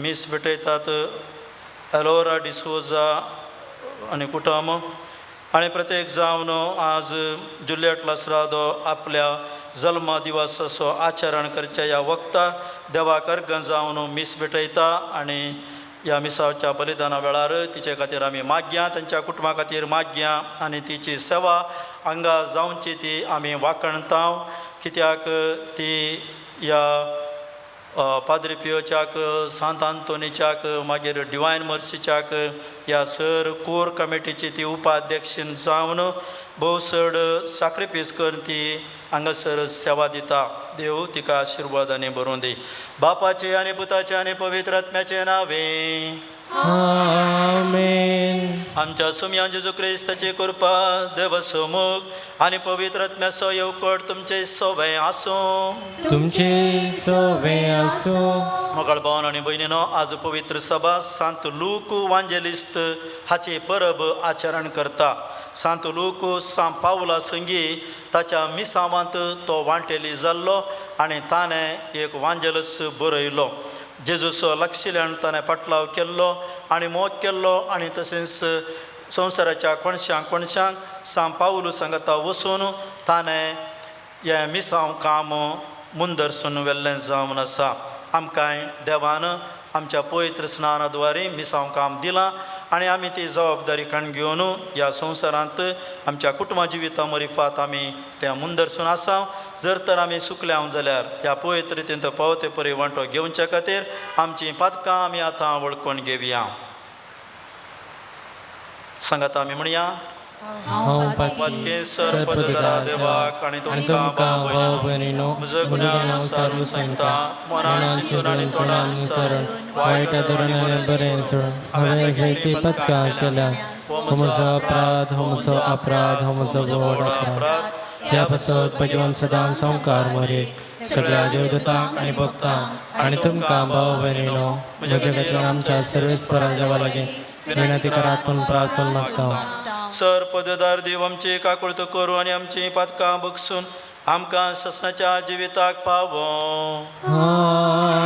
मीस भेटयतात एलोरा डिसोजा आनी आनी प्रत्येक जावन आज जुलियट लासरादो आपल्या जल्म दिवसाचो आचरण करच्या ह्या वक्ता देवाक अर्घ जावन मीस भेटयता आनी ह्या मिसाच्या बलिदाना वेळार तिचे खातीर आमी मागया तांच्या कुटुंबा खातीर मागया आनी तिची सेवा हांगा जावची ती आमी वाखणतांव कित्याक ती ह्या पाद्री पियोच्याक सांत आंतोनीच्याक मागीर डिवायन मर्सीच्याक ह्या सर कोर कमिटीची ती उपाध्यक्षीन जावन भोव चड सॅक्रिफीस करून ती हांगासर सेवा दिता देव तिका आशिर्वादांनी भरूं दी बापाचे आनी पुताचे आनी पवित्र आत्म्याचे नांवे आमेन. आमच्या सुम्या जेजू ख्रिस्ताची कृपा देवसमुख आणि पवित्र आत्म्यासो येवकट तुमचे सोबे आसो. तुमची सोबे असो. मोगाळ भावन आणि भयणीनो, आज पवित्र सभा सांत लूक वांजेलिस्त हाचे परब आचरण करता. सांत लूक सांत पावला संगी ताच्या मिसांवांत तो वांटेली जाल्लो आनी ताणें एक वांजेलस बरयलो. जेजूस लक्षिल्यान ताणें पाटलाव केल्लो आनी मोग केल्लो आनी तशेंच संवसाराच्या कोणशांक सांत पावलू सांगता वचून ताणें हें मिसांव काम मुंदरसून वेल्लें जावन आसा. आमकांय देवान आमच्या पवित्र स्नानाद्वारे मिसांव काम दिलां आनी आमी ती जबाबदारी काण घेवन ह्या संवसारांत आमच्या कुटुंबा जिविता मरिफात आमी त्या मुंदरसून आसा. जर तर आमी सुकल्या जाल्यार ह्या पवित्र रितीन तो पावते परी वांटो घेवच्या खातीर आमची पातकां आमी आतां वळखून घेवया. सांगात आमी म्हणया, हांव पातके सरपदरा देवाक आनी तुमकां भाव भयणीनो, म्हजो ज्ञानानुसार सांगता मनान चिंतून आनी तोंडान सरण वायट धोरणांनी बरें सोडून हांवें जायती पथकां केल्या. हो म्हजो अपराध, हो म्हजो अपराध, हो म्हजो व्हड अपराध. ह्या पासत भगवान सदां संवकार मरे सगळ्या देवदूतांक आनी भक्तांक आनी तुमकां भाव भयणीनो, म्हज्या खातीर आमच्या सर्वेस्परा देवा लागीं विनंती करात पूण प्रार्थना मागता. सर पददार देव आमची काकुळत करूं आनी आमची पातकां बगसून आमकां ससनाच्या जिविताक पावो.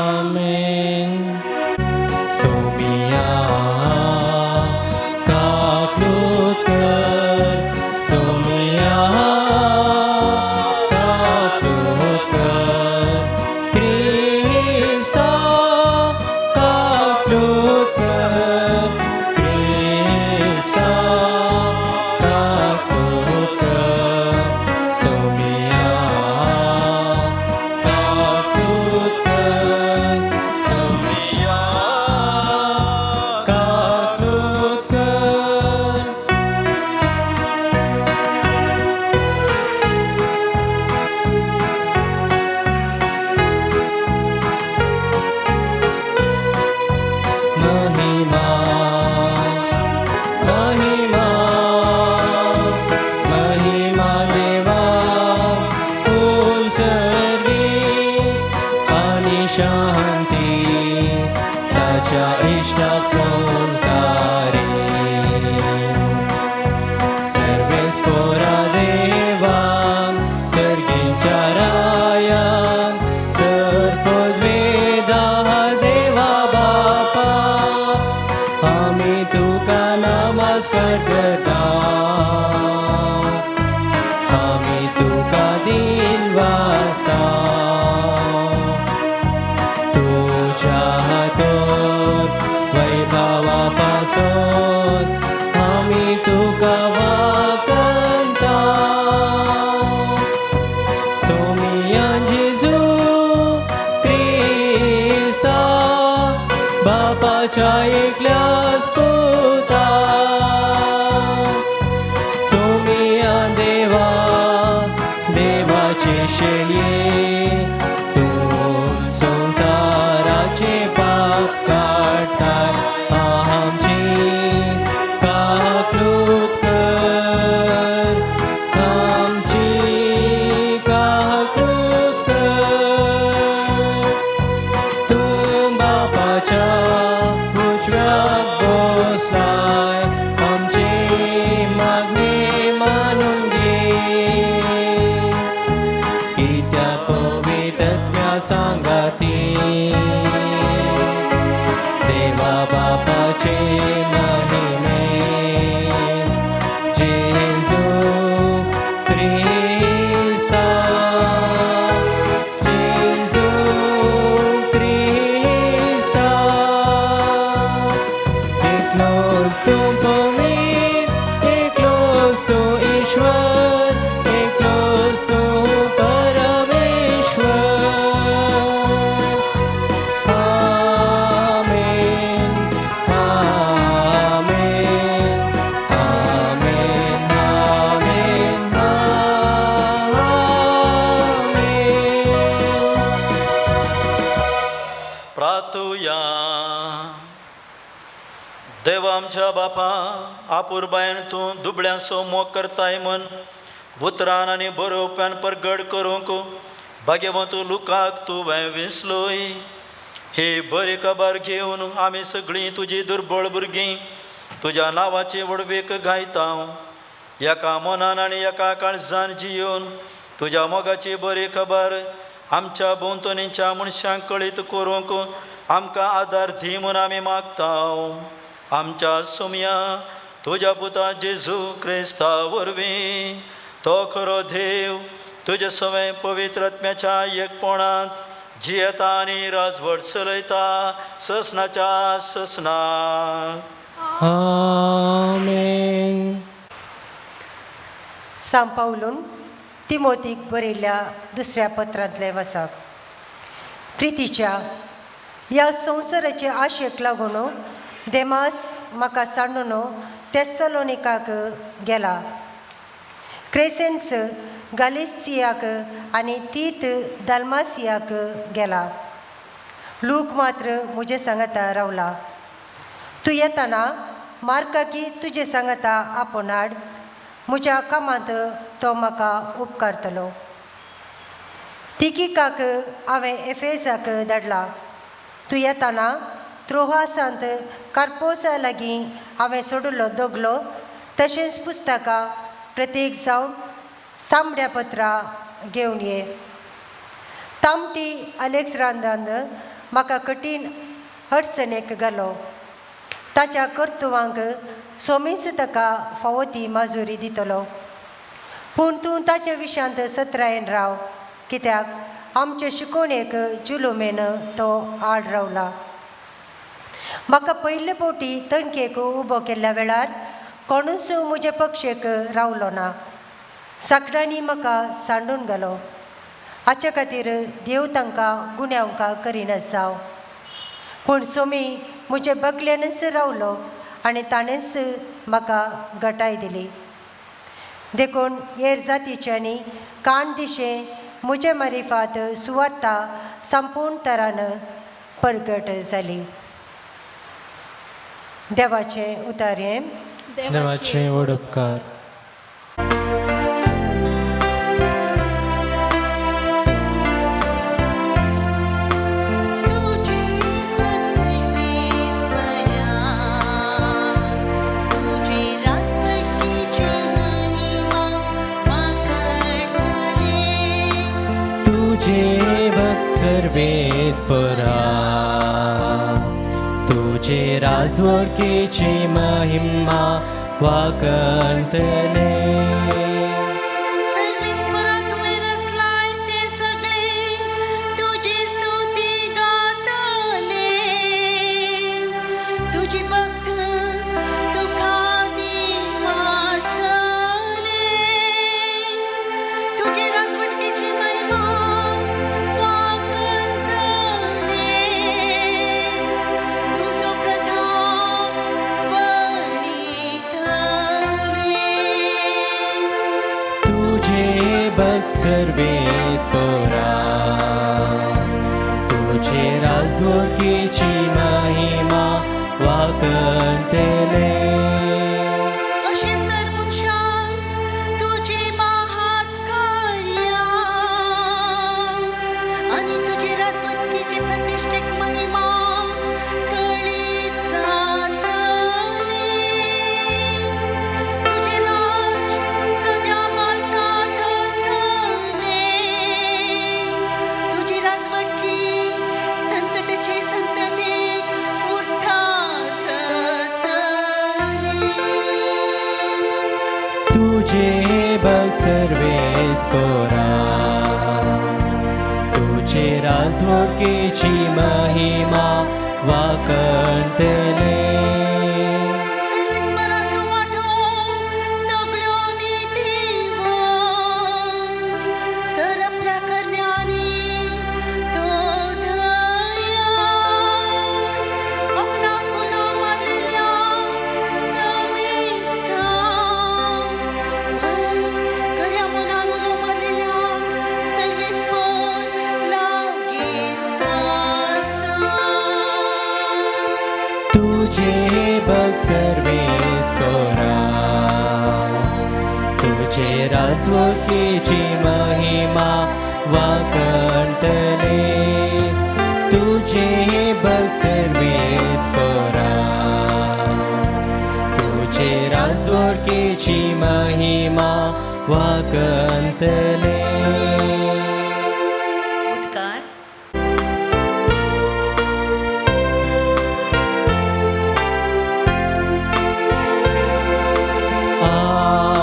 आमेन. सोमिया काकुळत कर, सोमिया काकुळत कर, क्रिस्ता काकुळत कर, क्रिस्ता काकुळत कर, सोमिया काकुळत कर, सोमिया काकुळत कर. महिमा महिमा महिमा देवा उलसरली आणि शांती ताच्या इष्टाक संसारी. सर्वेस्परा देवा सर्गींच्या रायान सर्पद्वेदा देवा बापा आमी तुका नमस्कार करता. आमी तुका दिन वाजता. तुझ्या हातून वैभवा पासून आमी तुका वाकणता. सोमियान जेजू क्रिस्ता बापाच्या एकल्याच पुता. सोमियान देवा देवाचे शेळये तूं संसाराचे पाप काडटाय. आमची काकुळत कर, आमची काकुळत कर. तूं बापाच्या उजव्याक बसलाय, आमची मागणी मानून घे. कित्याक पवित्र आत्म्या सांगाती देवा बापाचे महिमे जेजू क्रिस्ता, जेजू क्रिस्ता. एकलोच तूं पवित्र, एकलोच तूं ईश्वर, एकलोच तूं परमेश्वर. देवा आमच्या बापा आपुरबायन तूं दुबळ्यांचो मोग करताय म्हण उतरान आनी बरोवप्यान परगड करूंक भाग्यवंतू लुकाक तूं विसलोय. हे बरी खबर घेवन आमी सगळीं तुजी दुर्बळ भुरगीं तुज्या नांवाची वडवेक गायता. एका मनान आनी एका काळजान जियोन तुज्या मोगाची बरी खबर आमच्या भोंवतणीच्या मनशांक कळीत करूंक आमकां आदार दी म्हूण आमी मागता. आमच्या सुमया तुज्या पुता जेजू क्रिस्ता वरवीं तो खरो देव तुजे सवय पवित्र आत्म्याच्या एकपणांत जियेता आनी राजवट चलयता ससनाच्या ससना. आमेन. सांपावलून तिमोथीक बरयल्ल्या दुसऱ्या पत्रांतले वचप. प्रितीच्या ह्या संवसाराचे आशेक लागून देमास म्हाका सांडून तेस्सलोनिकाक गेला. क्रेसेन्स गालिसियाक आनी तीत दाल्मासियाक गेला. लूक मात्र म्हजे सांगाता रावला. तूं येताना मार्काकी तुजे सांगाता आपोवन हाड. म्हज्या कामांत तो म्हाका उपकारतलो. तिकिकाक हांवें एफेसाक धाडला. तूं येताना त्रोहासांत कार्पोसा लागीं हांवें सोडिल्लो दोगलो तशेंच पुस्तकां प्रत्येक जावन सामड्या पत्रां घेवन ये. तामटी अलेक्सांद्रान म्हाका कठीण अडचणेक घालो. ताच्या कर्तुवांक सोमीच ताका फावो ती माजुरी दितलो. पूण तूं ताच्या विशांत सत्रायेन राव, कित्याक आमचे शिकोवणेक जुलुमेन तो आड रावला. म्हाका पयले फावटी तणकेक उबो केल्ल्या वेळार कोणूच म्हजे पक्षेक रावलो ना. साकडांनी म्हाका सांडून घालो. हाचे खातीर देव तांकां गुन्यांवकार करिनात जावं. पूण सोमी म्हजे बकल्यानच रावलो आनी ताणेंच म्हाका घटाय दिली. देखून हेर जातीच्यांनी काण दिशें म्हजे मारिफात सुवार्ता संपूर्ण तरान परगट जाली. देवाचें उतारें. देवाचे वडपकार. तुझे भक्त सर्वेस्परा तुझे राजवटीची महिमा वाकंतले. सर्वेस्परा तुवें रचलाय ते सगळे तुजी स्तुती गातले. तुजी भक्त तुका दिवासतले. तुजी राजवटीची महिमा वाकंतले. तुजो प्रताप तुझे भक्त सर्वेस्परा तुझे राजवटीची महिमा वाकंतले. अशी सर्वशान तुझी महात कार्या आणि तुझी राजवटीची प्रतिष्ठित महिमा कळीत जातली. तुझे राज सद्या पाळतात असले. तुझी राजवटी संततेचे संततेक उरतात असली. तुझे भक्त सर्वेस्परा तुझे राजवटीची महिमा वाकंतले. सर्वेस्परा सुवाठो सगळ्यो नीतिवान सरपल्या करण्यानी तो दया. आपणा कुलो मारलेल्या समेस्ता खऱ्या मनान उलो मारलेल्या सर्वेस्पर लागींच आसा. राजवटीची महिमा वाकंतले तुझे सर्वेस्परा तुझे राजवटीची महिमा वाकंतले उद्गार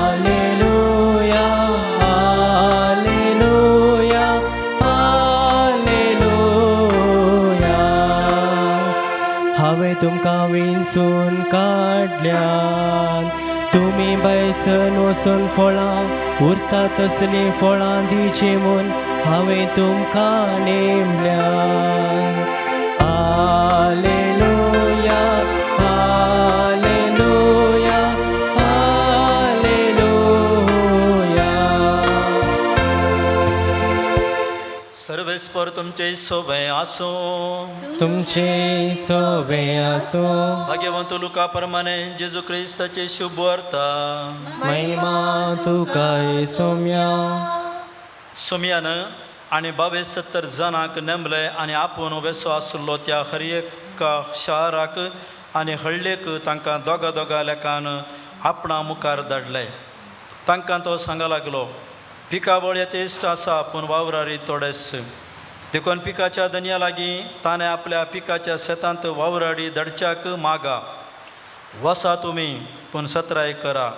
Alleluia, Alleluia, Alleluia. हांवें तुमकां विंचून काडल्यान तुमी बैसन वचून फळां उरता तसलीं फळां दिवची म्हूण हांवें तुमकां नेमल्यान. Alleluia, Alleluia, Alleluia. सर्वेस्पर तुमचे सोबे आसो. तुमचे सोबे आसो. भाग्यवंत लुका प्रमाणे जेजू ख्रिस्ताचे शुभ वार्ता. महिमा तुका सोम्या. सोमयानं आणि 72 जणांक नेमले आणि आपूण वेसो आसलो त्या हर एका शाराक आणि हळ्ळेक तांकां दोगा लेखान आपणा मुखार धाडले. तांकां तो सांगा लागलो, पिकाबळ येतेश्ट आसा पूण वावरारी थोडेच. देखून पिकाच्या दनया लागीं ताणें आपल्या पिकाच्या शेतांत वावराडी धाडच्याक मागा. वसा तुमी पूण सत्राय करा.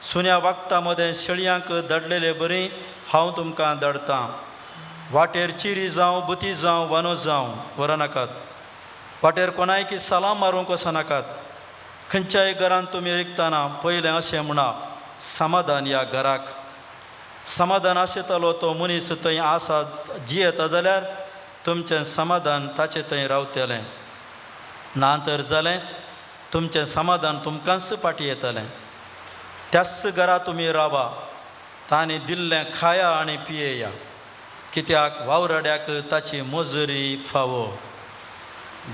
सुन्या वागटा मदें शेळयांक धाडलेले बरी हांव तुमकां धाडटां. वाटेर चिरी जावं बुती जावं वानो जावं व्हरनाकात. वाटेर कोणायकी सलाम मारूंक वचनाकात. खंयच्याय घरांत तुमी रिकताना पयलें अशें म्हणा, समाधान या घराक. समाधान आसतलो तो मनीस थंय आसा जियेता जाल्यार तुमचें समाधान ताचे थंय रावतलें. ना तर जालें तुमचें समाधान तुमकांच फाटीं येतलें. त्याच घरा तुमी रावा. तांणी दिल्लें खाया आनी पियेया. कित्याक वावराड्याक ताची मजुरी फावो.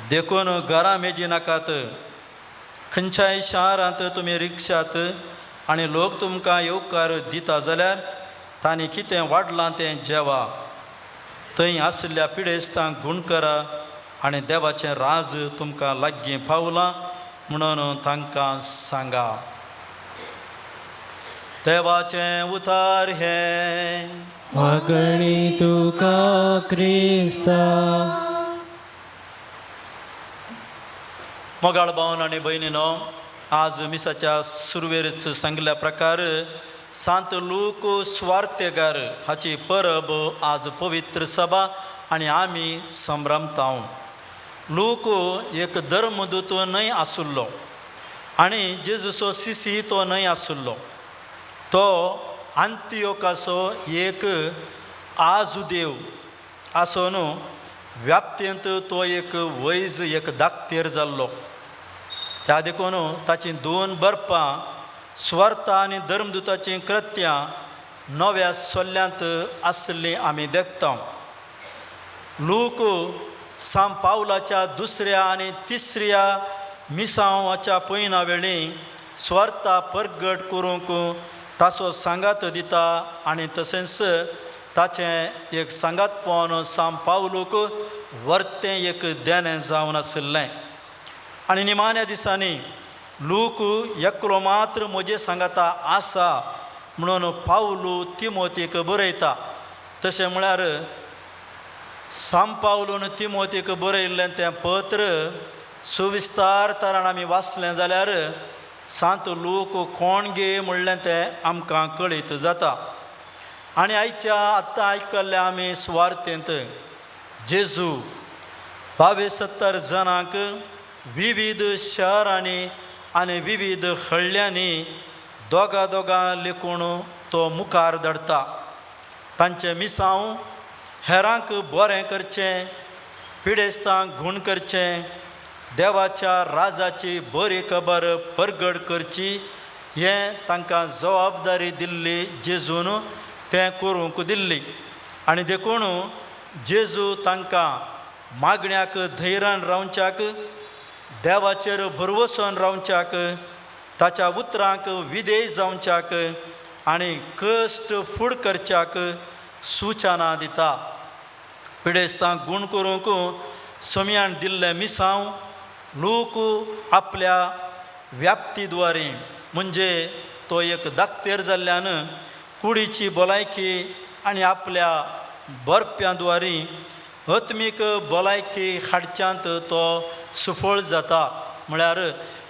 देखून घरां मेजी नाकात. खंयच्याय शारांत तुमी रिक्षात आनी लोक तुमकां येवकार दिता जाल्यार तांणी कितें वाडलां तें जेवा. थंय आसल्या पिडेस्तांक गूण करा आनी देवाचें राज तुमकां लागीं पावलां म्हणून तांकां सांगा. देवाचें उतार हे. वागणी तुका क्रिस्ता. मोगाळ भावन आनी भयणीनो, आज मिसाच्या सुरवेरच सांगल्या प्रकार सांत लूक स्वार्थेगार हाची परब आज पवित्र सभा आनी आमी संभ्रमतांव. लूक एक धर्मदूत न्हय आसुल्लो आनी जेजूचो शिशी तो न्हय आसुल्लो. तो अंत्योकाचो एक आजुदेव आसून व्याप्तेंत तो एक वैज एक धाकटेर जाल्लो. त्या देखून ताची 2 बरपां स्वार्थ आनी धर्मदुताचीं कृत्यां नव्या सोल्ल्यांत आसलीं आमी देखता. लूक सांत पावलाच्या 2ऱ्या आनी 3ऱ्या मिसावाच्या पयना वेळी स्वार्था परगट करूंक ताचो सांगात दिता आनी तशेंच ताचें एक सांगातपण सांत पावलूक वर्तें एक देणें जावन आसलें. आनी निमाण्या दिसांनी लूक एकलो मात्र म्हजे सांगाता आसा म्हणून पावलू तिमोथीक बरयता. तशें म्हळ्यार सांत पावलून तिमोथीक बरयल्लें तें पत्र सुविस्तार तरान आमी वाचलें जाल्यार सांत लूक कोण गे म्हणलें तें आमकां कळीत जाता. आनी आयच्या आतां आयकल्ल्या आमी सुवार्तेंत जेजू 72 जणांक विविध शारांनी आनी विविध हळ्यांनी दोगा लेखून तो मुखार धाडटा. तांचें मिसांव हेरांक बरें करचें, पिडेस्तांक गूण करचें, देवाच्या राजाची बरी खबर परगट करची हें तांकां जबाबदारी दिल्ली जेजून तें करूंक दिल्ली. आनी देखून जेजू तांकां मागण्याक धैर्यान रावच्याक, देवाचेर भरवोसन रावच्याक, ताच्या उतरांक विधेय जावच्याक आनी कश्ट फूड करच्याक सुचना दिता. पिडेस्तांक गूण करूंक समयान दिल्लें मिसांव लोक आपल्या व्याप्तीद्वारे म्हणजे तो एक दाक्तेर जाल्ल्यान कुडीची भलायकी आनी आपल्या बरप्यांद्वारे आत्मीक भलायकी हाडच्यांत तो सुफळ जाता. म्हळ्यार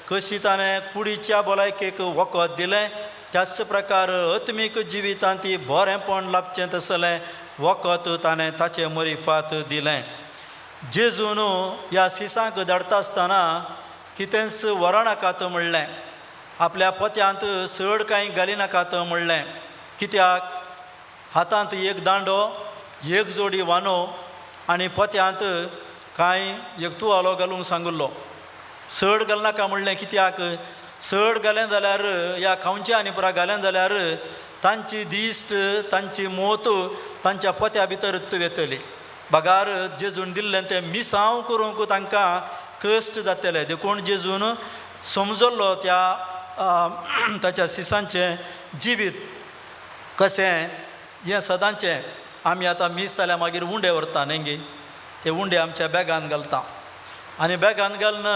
कशी ताणें कुडीच्या भलायकेक वखद दिलें त्याच प्रकार आत्मीक जिवितांत ती बरेंपण लाभचें तसलें वखद ताणें ताचे मरिफात दिलें. जेजून ह्या सिसांक धाडटा आसतना कितेंच व्हरनाकात म्हणलें. आपल्या पोत्यांत सड कांय घालिनाकात म्हणलें. कित्याक हातांत एक दांडो, एक जोडी वानो आनी पोत्यांत कांय एक तुवालो घालूंक सांगिल्लो. सड घालनाका म्हणलें. कित्याक सड घालें जाल्यार ह्या खावच्या आनी पुरा घालें जाल्यार तांची दिश्ट तांची मोत तांच्या पोत्या भितर वेतली. बगार जेजून दिल्लें तें मिसांव करूंक तांकां कश्ट जातले. देखून जेजून समजल्लो ताच्या सिसांचें जिवीत कशें हें सदांचें. आमी आतां मीस जाल्यार मागीर उंडे व्हरता न्ही गे. ते उंडे आमच्या बॅगान घालता आनी बॅगान घालून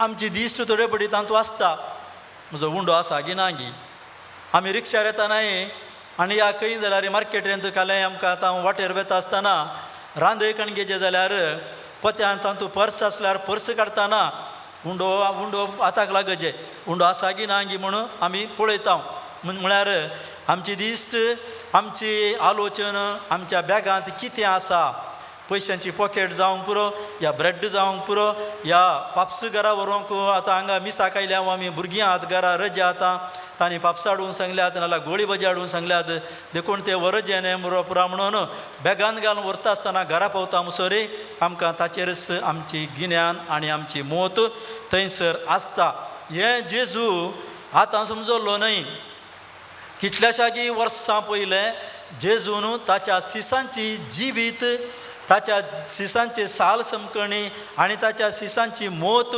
आमची दिश्ट थोडे पडी तातूंत आसता म्हजो उंडो आसा की ना गी. आमी रिक्षार येतानाय आनी ह्या खंय जाल्यार मार्केटांत कालें आमकां आतां वाटेर वेता आसतना रांदय कणगेचे जाल्यार पोत्यान तातूंत पर्स आसल्यार पर्स काडटाना उंडो हाताक लागचे उंडो आसा की ना गी म्हणून आमी पळयता. म्हळ्यार आमची दिश्ट आमची आलोचन आमच्या बॅगांत कितें आसा. पयशांची पॉकेट जावंक पुरो या ब्रेड जावंक पुरो या पाप्स घरा व्हरूंक. आतां हांगा मिसाक आयल्या आमी भुरगीं आहात घरा रजे आतां तांणी पाप्सां हाडूंक सांगल्यात नाल्यार गोळी भाजी हाडूंक सांगल्यात. देखून ते वरजे न्ही पुरा म्हणून बॅगान घालून व्हरता आसतना घरा पावता मुसोरी आमकां ताचेरच आमची गिन्यान आनी आमची मोत थंयसर आसता. हें जेजू आतां समजल्लो न्हय. कितल्याशाकी वर्सां पयलें जेजून ताच्या सिसांची जिवीत ताच्या सिसांचे साल समकणी आनी ताच्या सिसांची मोत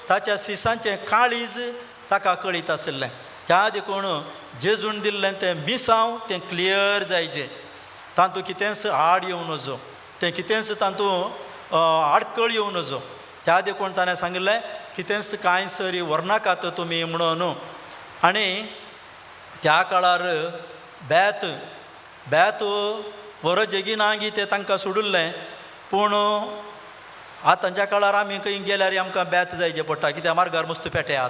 ताच्या सिसांचें काळीज ताका कळीत आसलें. त्या देखून जेजून दिल्लें तें मिसांव तें क्लियर जायचें. तातूंत कितेंच आड येवं नजो. तें कितेंच तातूंत आडकळ येवं नजो. त्या देखून ताणें सांगिल्लें कितेंच कांय सरी व्हरनाकात तुमी म्हणून. आनी त्या काळार बेत वरजेगी ना गी तें तांकां सोडिल्लें. पूण आतांच्या काळार आमी खंय गेल्यार आमकां बेत जायचें पडटा. कित्याक मार्गार मस्त पेटे आहात.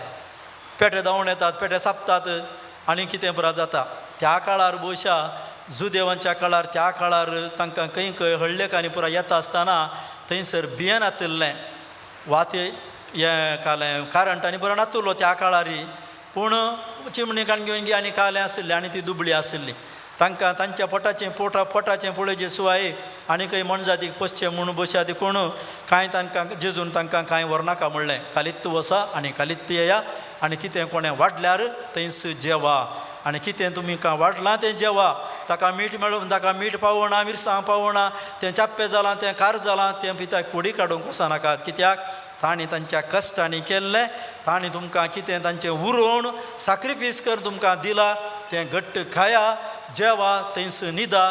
पेटे धांवून येतात पेटे सापतात आनी कितें पुरा जाता. त्या काळार बहुशा जुदेवांच्या काळार त्या काळार तांकां खंय हळलेकांनी पुरा येता आसतना थंयसर बियेन आतल्लें वाते हें कालें करंटांनी बरो नातुल्लो त्या काळारी. पूण चिमणी काणग्योन गी आनी कालें आसलें आनी ती दुबळी आसली. तांकां तांच्या पोटाचें पळयचे सुवाय आनी खंय मनजातीक पसचें म्हणून बशा देखून कांय तांकां जेजून तांकां कांय व्हरनाका म्हणलें. कालीत वसा आनी कालीत येया आनी कितें कोणें वाडल्यार थंयच जेवा आनी कितें तुमी वाडलां तें जेवा. ताका मीठ मेळून ताका मीठ पावोना मिरसांग पावोना तें चाप्पें जालां तें कार जालां तें पिता कुडी काडूंक वचनाकात. कित्याक तांणी तांच्या कश्टांनी केल्लें. तांणी तुमकां कितें तांचें उरोवन सॅक्रिफीस कर तुमकां दिलां तें घट्ट खाया जेवा थंयच न्हिदा.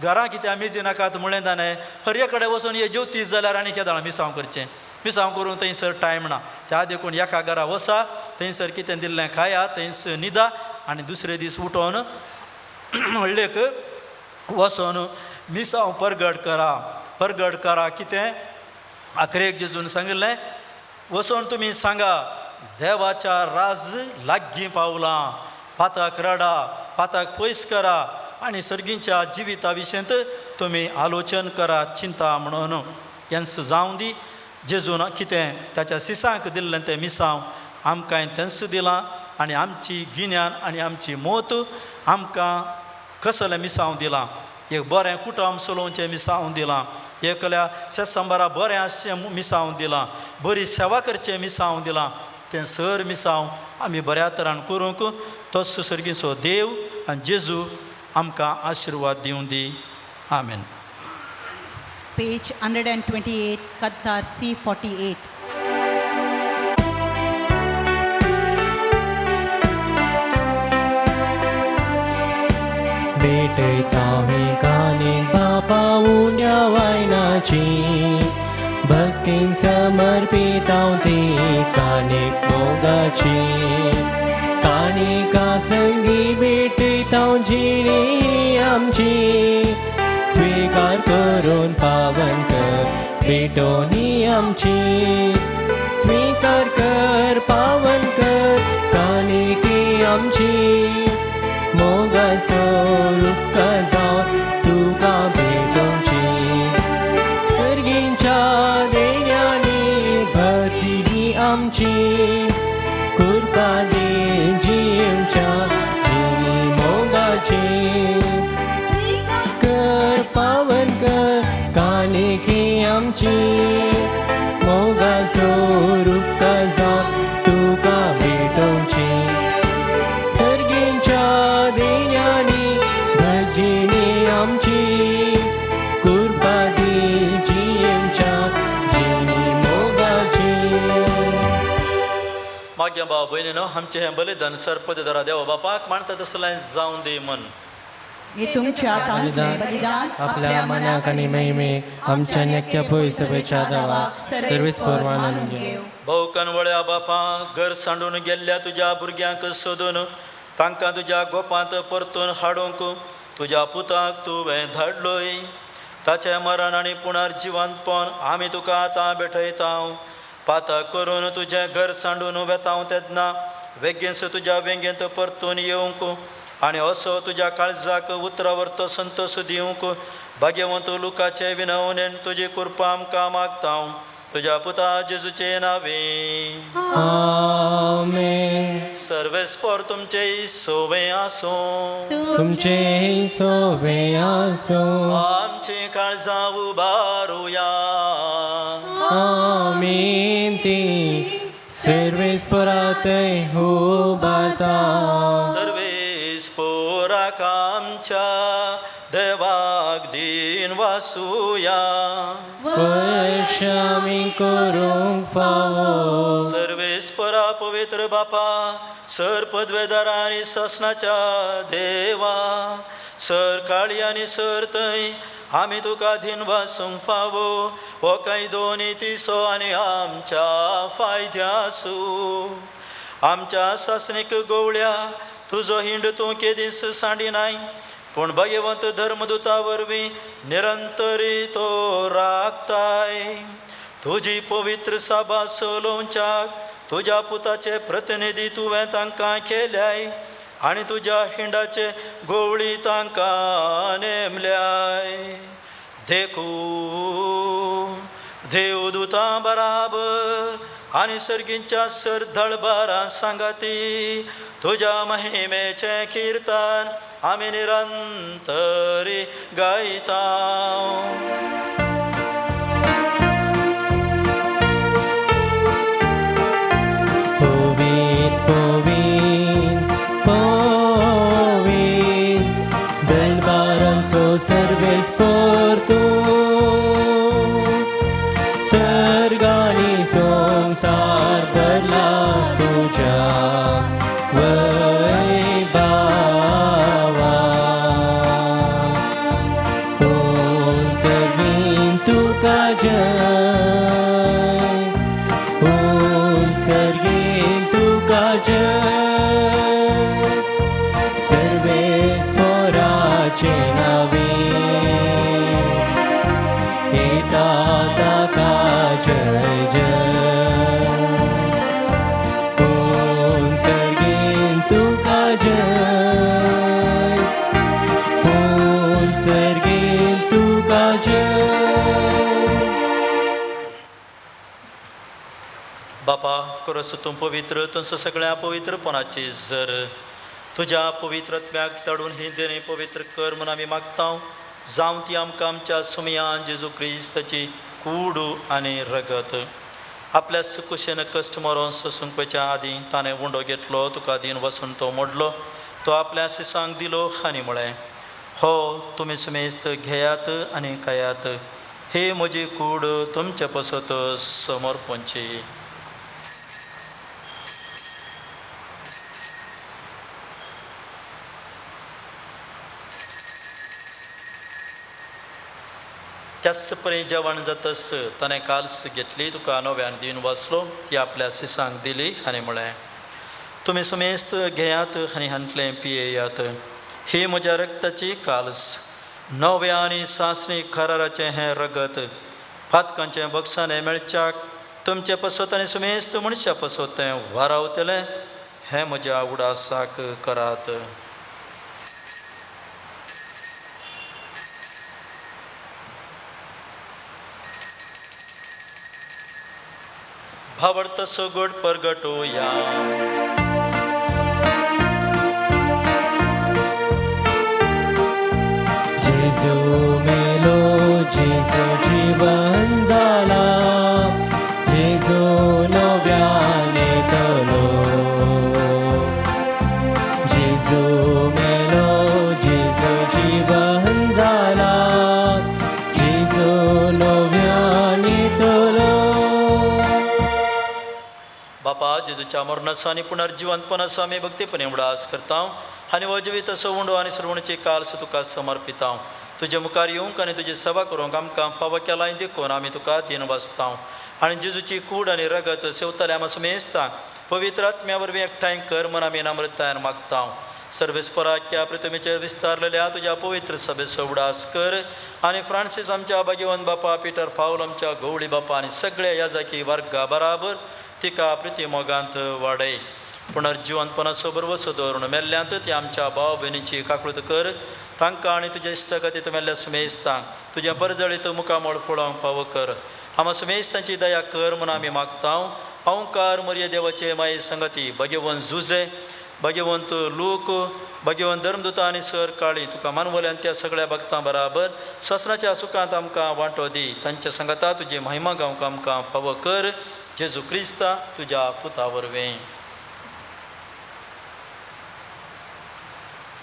घरां कित्याक मेजी नाकात म्हणलें ताणें हरये कडेन वचून हे जेवतीस जाल्यार आनी केदां मिसांव करचें. मिसांव करूंक थंयसर टायम ना. त्या देखून एका घरा वसा थंयसर कितें दिल्लें खाया थंयच न्हिदा आनी दुसरे दीस उठोवन व्हडलेक वचोन मिसांव परगट करा. कितें आखरेक जेजून सांगिल्लें वचोन तुमी सांगा देवाच्या राज लागीं पावलां. पाताक रडा पाताक पयस करा आनी सर्गींच्या जिविता विशयंत तुमी आलोचन करा चिंता म्हणून. हेंच जावं दी. जेजून कितें ताच्या सिसांक दिल्लें तें मिसांव आमकां तेंच दिलां आनी आमची गिन्यान आनी आमची मोत आमकां कसलें मिसांव दिलां. एक बरें कुटुंब चलोवचें मिसांव दिलां. एकल्या शेत बरें आसचें मिसांव दिलां. बरी सेवा करचें मिसांव दिलां. तें सर मिसांव आमी बऱ्या तरान करूंक तोच सर्गीचो देव आनी जेजू आमकां आशिर्वाद दिवं दी. आमेन. Page 128, Qatar C48. भेटता मी काने बापा उन्या वायनाची भक्तीन समर्पिताव ती कानिक मोगाची कानिका संगी भेटताव जिणी आमची स्वीकार करून पावन कर भेटोनी आमची स्वीकार कर पावन कर कानिकी आमची मोगा स्वरूप जाऊन तुका भेटोची सर्गींच्या देण्यानी भक्ती आमची कृपा दे जीवच्या जिनी मोगाची कर पावन कर कानिकी आमची मोगा स्वरूप जाऊन तुका भेटोची सर्गींच्या देण्यानी भजिनी आमची कृपा दे जीवच्या जिनी मोगाची माग्या भाव बहिणीनो आमचे हे बलिदान सरपद दरा देवा बापाक मानता तसलाय जाऊन दे मन हे तुमच्या तांतले बलिदान आपल्या मनाक आणि महिमे आमच्या नक्की पयसपेच्या दवा सर्वीस परवानन घेव भाऊ कनवळ्या बापा घर सांडून गेल्ल्या तुझ्या भुरग्यांक सोदून तांकां तुझ्या गोपांत परतून हाडूंक तुझ्या पुताक तुवें धाडलोय ताचे मरण आनी पुनर्जिवंतपण आमी तुका आतां भेटयतां पाता करून तुझें घर सांडून वेतां तेन्ना वेगीनच तुज्या वेंगेंत परतून येवंक आनी असो तुज्या काळजाक उतरावर्त संतोष दिवंक भाग्यवंत लुकाचे विनवणेन तुजी कृपा आमकां मागतां तुझ्या पुता जेजूचे नावे आमेन सर्वेस्पर तुमचे सोवे आसो तुमचे सोवे आसो आमची काळजां उबारुया आमीन ती सर्वेस्परातय उबारता सर्वेस्पराक आमच्या देवाक दिन वासुया वर्षामी करूंक फावो सर्वेस्परा पवित्र बापा सर पदवेदार आनी ससनाच्या देवा सर काळी आनी सर थंय आमी तुका दिन वासूंक फावो हो काय दोनी तिसो आनी आमच्या फायद्यासू आमच्या सासणीक गवळ्या तुजो हिंड तूं केदीस सांडिनाय पूण भगवंत धर्मदूता वरवीं निरंतरी तो राखताय तुजी पवित्र सभा चलोवच्याक तुज्या पुताचे प्रतिनिधी तुवें तांकां केल्याय आनी तुज्या हिंडाचे गोवळी तांकां नेमल्याय देखून देवदूतां बराबर आनी सर्गींच्या सरदळबारां सांगाती तुज्या महिमेचें किर्तन आमी निरंतरी गायता पवित्र पवित्र पवित्र दरबारांचो सर्वेस्पर तूं सर्गांनी संसार भरला तुज्या सर्वेस्पराचे नावे येता ताका जय जय ओम सर्गेन तुका जय ओम सर्गेन तुका जय बापा खरोच तूं पवित्र तुमचो सगळ्या पवित्रपणाची जर तुज्या पवित्रत्व्याक तडून ही देणी पवित्र कर म्हूण आमी मागता जावं ती आमकां आमच्या सुमयान जेजू क्रिस्ताची कूड आनी रगत आपल्या कुशेन कश्ट मरोन सोसूंक पयच्या आदीं ताणें उंडो घेतलो तुका दिन वसून तो मोडलो तो आपल्या शिसांक दिलो आनी म्हळें हो तुमी सुमेस्त घेयात आनी खायात हे म्हजी कूड तुमचे पसत समर्पणची त्याच परी जेवण जातस ताणें काल्स घेतली तुका नव्यान दिवन वाचलो ती आपल्या सिसांक दिली आनी म्हळें तुमी सुमेस्त घेयात आनी हांतलें पियेयात ही म्हज्या रक्ताची काल्स नव्या आनी सासणी कराराचें हें रगत पातकांचें बक्षांनी मेळच्याक तुमचें पसत आनी सुमेस्त मनशां पसत तें वारावतलें हें म्हज्या उडासाक करात. भावडतो सोगोड परगटोया. जेजू मेलो जेजू जीवन जाला जेजू नव्याने येतलो जेजू मेलो जेजू जीवन जाला जेजू नव्याने येतलो. बापा जेजूच्या मरणाचो आनी पुनर्जिवंतपणाचो आमी भक्तीपणे उडास करता आनी हो जिवीत असो उंडो आनी श्रवणीची काल्स तुका समर्पिता. तुजे मुखार येवंक आनी तुजी सेवा करूंक आमकां फावो केलाय देखून आमी तुका तीन वाजता आनी जेजूची कूड आनी रगत सेवतले आमी सुमेस्ता पवित्र आत्म्या वरवीं एकठांय कर म्हूण आमी नम्रतायेन मागता. सर्वेस्पराच्या प्रथमेचेर विस्तारलेल्या तुज्या पवित्र सभेचो उडास कर आनी फ्रांसीस आमच्या भाग्यवान बापा पिटर पावल आमच्या गवळी बापा आनी सगळ्या याजाकी वर्गा बराबर तिका प्रिती मोगांत वाडय. पुनर्जिवंतपणाचो बरवसो दवरून मेल्ल्यांत ती आमच्या भाव भयणीची काकूळट कर तांकां आनी तुज्या इश्टगतींत मेल्ल्या सुमेस्तांक तुज्या बरजळीत मुखामोळ फुळोवंक फावो कर. आमी सुमेस्तांची दया कर म्हूण आमी मागता. अवंकार मर्य देवाचे माये संगती भगवंत जुजे भगवंत लूक भगवंत धर्मदूता आनी सर काळी तुका मानवल्यान त्या सगळ्या भक्तां बराबर ससनाच्या सुखांत आमकां वांटो दी. तांच्या संगता तुजी महिमा गावंक आमकां फावो कर. जेजू क्रिस्ता तुज्या पुता वरवीं.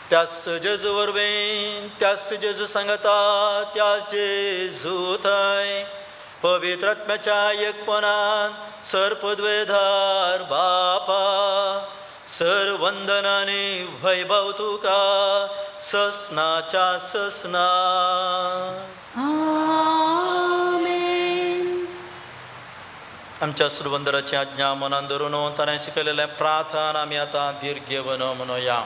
त्याच जेजू वरवीं त्याच जेजू सांगता त्याच जेजू थंय पवित्र आत्म्याच्या एकपणान सर पदवेधार बापा सर वंदनाने वैभव तुका ससनाच्या ससना. आमच्या सुरवंदराची आज्ञा मनान धरून ताणें शिकयलेलें प्रार्थना आमी आतां दीर्घ म्हणूया.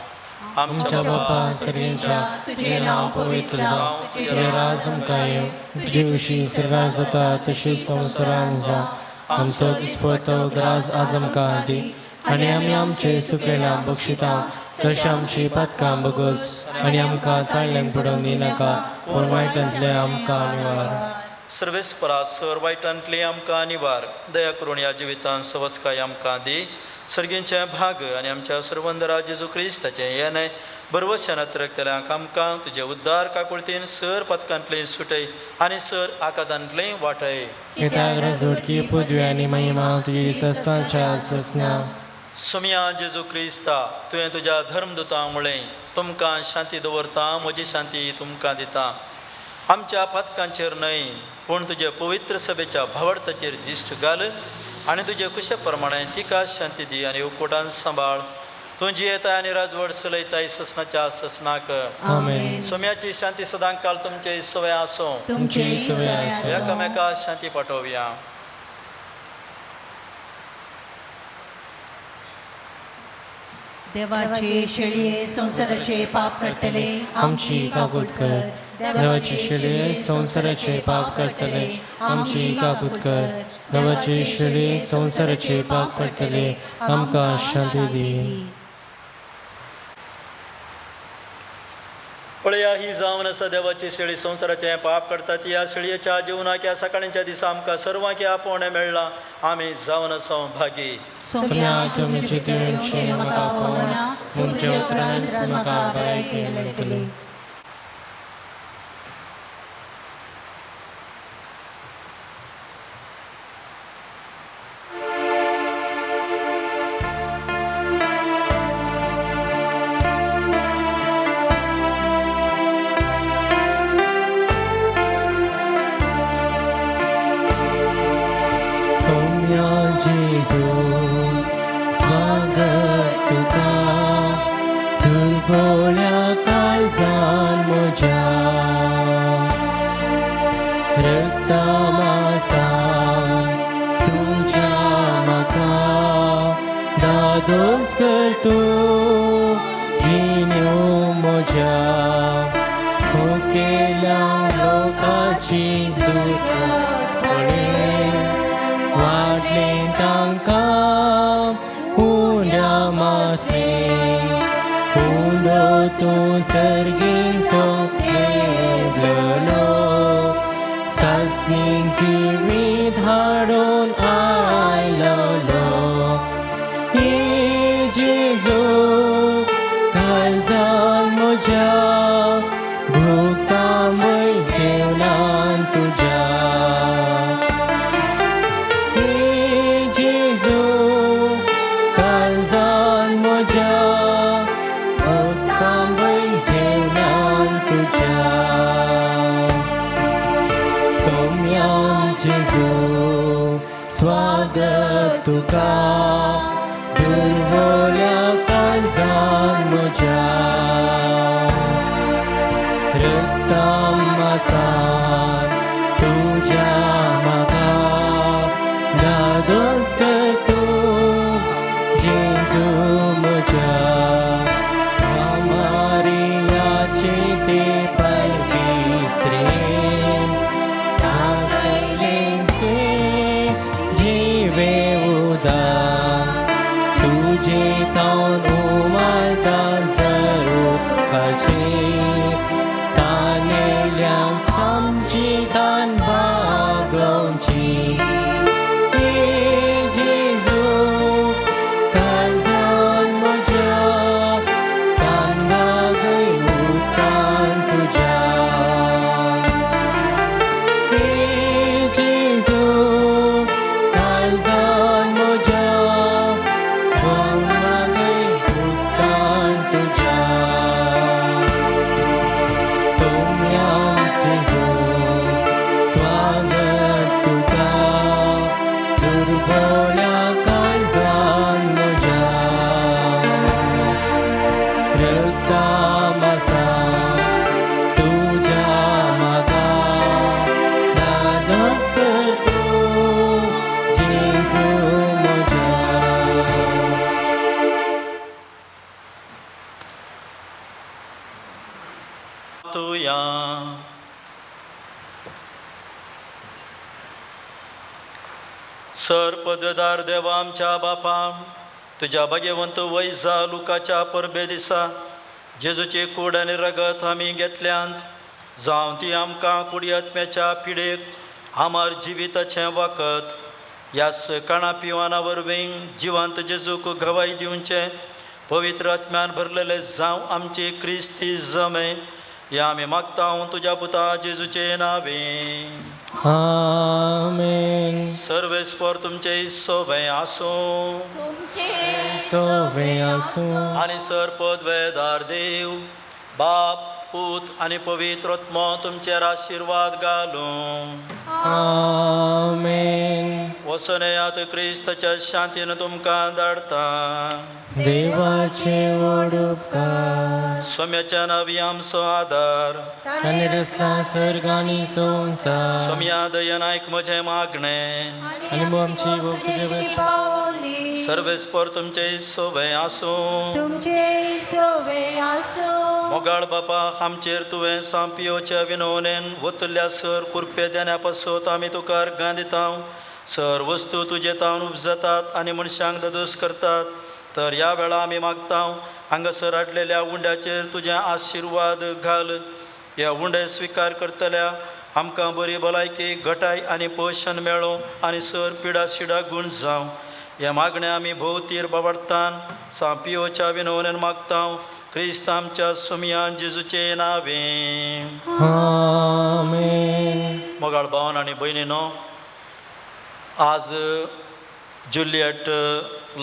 आमच्या बापा सर्गेंच्या तुझे नाव पवित्र जावं तुझे राज आमकां येवं तुझे उशी सर्गार जाता तशीच संवसारान जा आमचो दिसपतो ग्रास आज आमकां दी आनी आमी आमचे सुकयल्या बक्षिता तशें आमची पातकां बगोस आनी आमकां ताळ्यांत पडोवंक दिनाका पूण वायटांतले आमकां निवार. सर्वेस्परा सर वायटांतली आमकां निवार दया करून ह्या जिवितांत सवचकाय आमकां दी. सर्गींचे भाग आनी आमच्या सर्वंदरा जेजू क्रिस्ताचें येणें बरवशान तरकतल्यांक आमकां तुजे उद्दार काकुळतीन सर पथकांतली सुटय आनी सर आकादांतली वाटय. कित्याक राजवटकी पदवी आनी महिमा तुजी सस्तांच्या ससना. सुम्या जेजू क्रिस्ता तुवें तुज्या धर्मदुतांक म्हळें तुमकां शांती दवरता म्हजी शांती तुमकां दिता. आमच्या पथकांचेर न्हय पूण तुजे पवित्र सभेच्या भावर्थाचेर दिश्ट घाल आनी तुजे कुशे प्रमाणे तिका शांती दी आनी उकोटान सांबाळ. तुजी येताय आनी राजवट चलयताय ससनाच्या ससनाक. आमेन. सोम्याची शांती सदां काल तुमचे सवय आसूं. एकामेका शांती पाठोवया. देवाचे शेळये संसाराचे पाप करतले आमची काकूट कर. देवाची शेळये संसाराचे पाप करतले आमची काकूट कर. देवाची शेळये संसाराचे पाप करतले आमकां शांती दी. पळया ही जावन आसा देवाची शेळी संसाराचें पाप करतात. ह्या शेळयेच्या जिवनाक ह्या सकाळच्या दिसा आमकां सर्वांक आपोवण मेळ्ळां. आमी जावन आसा भागी. सोम्या तुमचे तुमचे म्हाका फोना तुमचे उतरान म्हाका भलायकी मेळटली. जेजू स्वागत तुका तुरबोळ्या काळजान म्हज्या रक्तामासान तुझ्या म्हाका दादोस करतो जिणेव म्हज्या मुखेल्या लोकाची दुखपणे वाडले तांकां उंड्या मासे उंडो तूं सर्गींचो येयलो सासणीक जिवीत हाडून आयलो हे जेजू काळजान म्हज्या भुकामय जेवणान तुज्या हे जेजू काळजान म्हज्या भुकामय जेवणान तुज्या सोम्यान जेजू स्वागत तुका दुर्बोल्या काळजान म्हज्या रक्तामासान तुज्या म्हाका दादोस करतो जेजू म्हज्या मारियाचे ते पवित्रेन आगयलें ते जिवे उदाक तुजे तावन उमाळटा जरूखाचे तानेल्या आमची तान बागोवची हे जेजू काळजान म्हज्या तान बागय उदकान तुज्या हे जेजू काळजान म्हज्या तान बागय उदकान तुज्या सोम्यान जेजू स्वागत तुका दुर्बोल्या काळजान म्हज्या रक्तामासान तुज्या म्हाका दादोस करतो जेजू म्हज्या तुया सर पदवेदार देवा आमच्या बापा तुझ्या भगवंत वैजा लुकाच्या परबे दिसा जेजूची कूड आनी रगत आमी घेतल्यांत जावं ती आमकां कुडी आत्म्याच्या पिडेक आमार जिविताचें वखद ह्या काणा पिवाना वरवीं जिवंत जेजूक गवाय दिवचें पवित्र आत्म्यान भरलेले जावं आमची क्रिस्ती जमे या आमी मागता तुज्या पुता जेजूचे नावे आमेन सर्वेस्पर तुमचे सोबे आसूं सोबे आसूं आनी सर पदवेदार देव बाप पूत आनी पवित्र आत्मो तुमचेर आशिर्वाद घालूं आमेन वसनयात क्रिस्ताच्या शांतीन तुमकां धाडता देवाचे व्हड उपकार सोम्याच्या नावी आमचो आदार आनी रसला सर्गांनी संवसार सोम्या दयन आयक म्हजें मागणें आनी आमची भक्ती सर्वेस्पर तुमचे सोबे आसूं तुमचे सोवे आसो मोगाळ बापा आमचेर तुवें सांपियोच्या विनवणेन वतल्या सर कुरपे देण्या पासत आमी तुका अर्गां दिता सर वस्तू तुजे तावन उपजतात आनी मनशांक ददोस करतात तर ह्या वेळा आमी मागता हांगासर हाडलेल्या उंड्याचेर तुजें आशिर्वाद घाल ह्या उंडे स्विकार करतल्या आमकां बरी भलायकी घटाय आनी पोशण मेळो आनी सर पिडा शिडा गूण जावं ह्या मागण्या आमी भोवतीर बाबडतान सांपियोच्या विनवणेन मागता क्रिस्त आमच्या सुमयान जेजूचे नावे आमेन मोगाळ भावन आनी भयणीनो आज जुलियट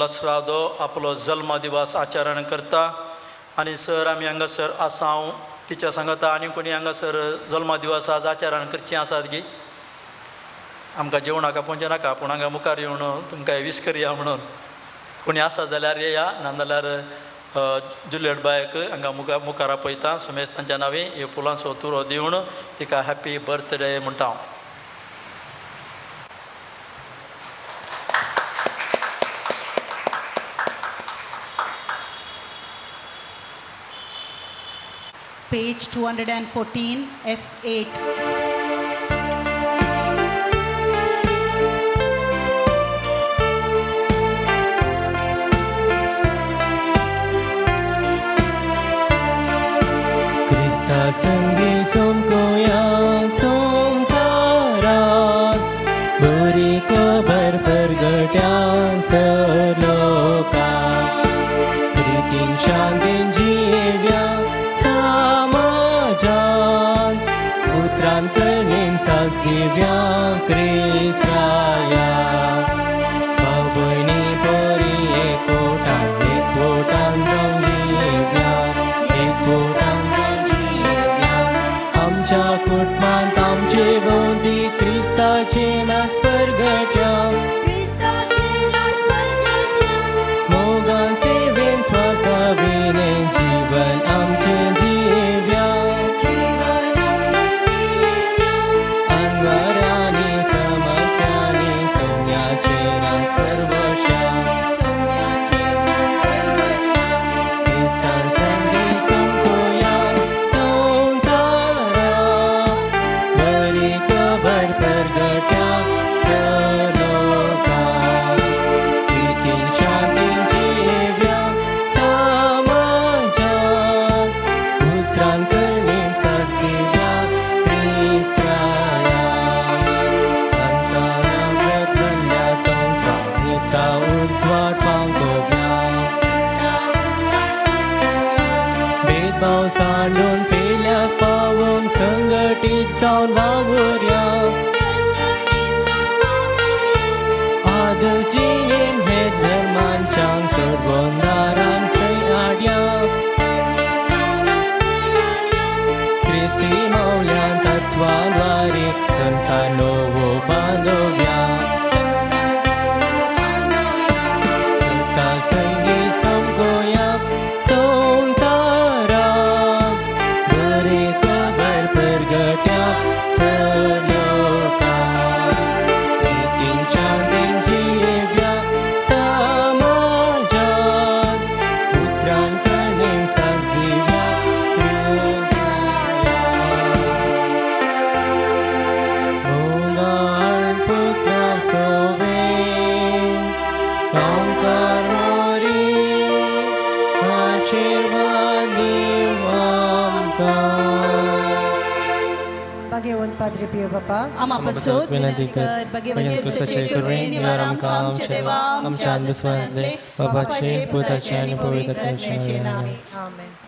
लसरादो आपलो जल्म दिवस आचरण करता आनी सर आमी हांगासर आसांव तिच्या सांगता आनी कोणी हांगासर जल्म दिवस आज आचरण करचें आसात गी आमकां जेवणाका पोंचे नाका पूण हांगा मुखार येवन तुमकां वीस करया म्हणून कोणी आसा जाल्यार येया नाजाल्यार जुलियट बायक हांगा मुखार आपयता सुमेश तांच्या नांवी ह्यो फुलांचो तुरो दिवन तिका हॅप्पी बर्थडे म्हणटा page 214, F8. Krista संगी सोमकोया संसारात बरी खबर परगट्या सलोकात प्रितीन शांतीन जिव्या समाजात उतरान करणेन सास दिव्या क्रिस्ताया भयणी बरी एकवटान जावन जिव्या एकवटान आमच्या कुटुंबात आमचे भोवती क्रिस्ताचे नास परगट्या मोगान सेवेन स्वता विने जीवन आमचे जिव्या अनवरांनी समस्यांनी सोन्याचे रान परवशा क्रिस्तान संगी सोमकोया संसारात बरी खबर परगट्या सलोकात प्रितीन शांतीन जिव्या समाजात उतरान करणेन सास दिव्या क्रिस्ताया अंतरांत बदल्या संसार क्रिस्ता उजवाड पावतोव्या भेदभाव सांडून पेल्याक पावून संघटीत जावन वावुरया आदर्श जिणेन हे धर्मांच्यान सोडवून दारान खंय आड्या क्रिस्ती मौल्यान तत्वाद्वारे संसार नवो बांदोव्या क्रिस्ता संगी सोमकोया संसारात बरी खबर परगट्या सलोकात प्रितीन शांतीन जिव्या समाजात उतरान करणेन सास दिव्या मोगान पुत्रा सोवेन ओंकार मोरी आशीर्वाद दिव आमकां Pag-iwan, Padre Pio Papa. Ama pasot विनंती कर bagay कसे करुवे निवाराम काम आमच्या अंधस्वरातले बाबाचे पुत्राचे आणि पवित्र नामे Amen.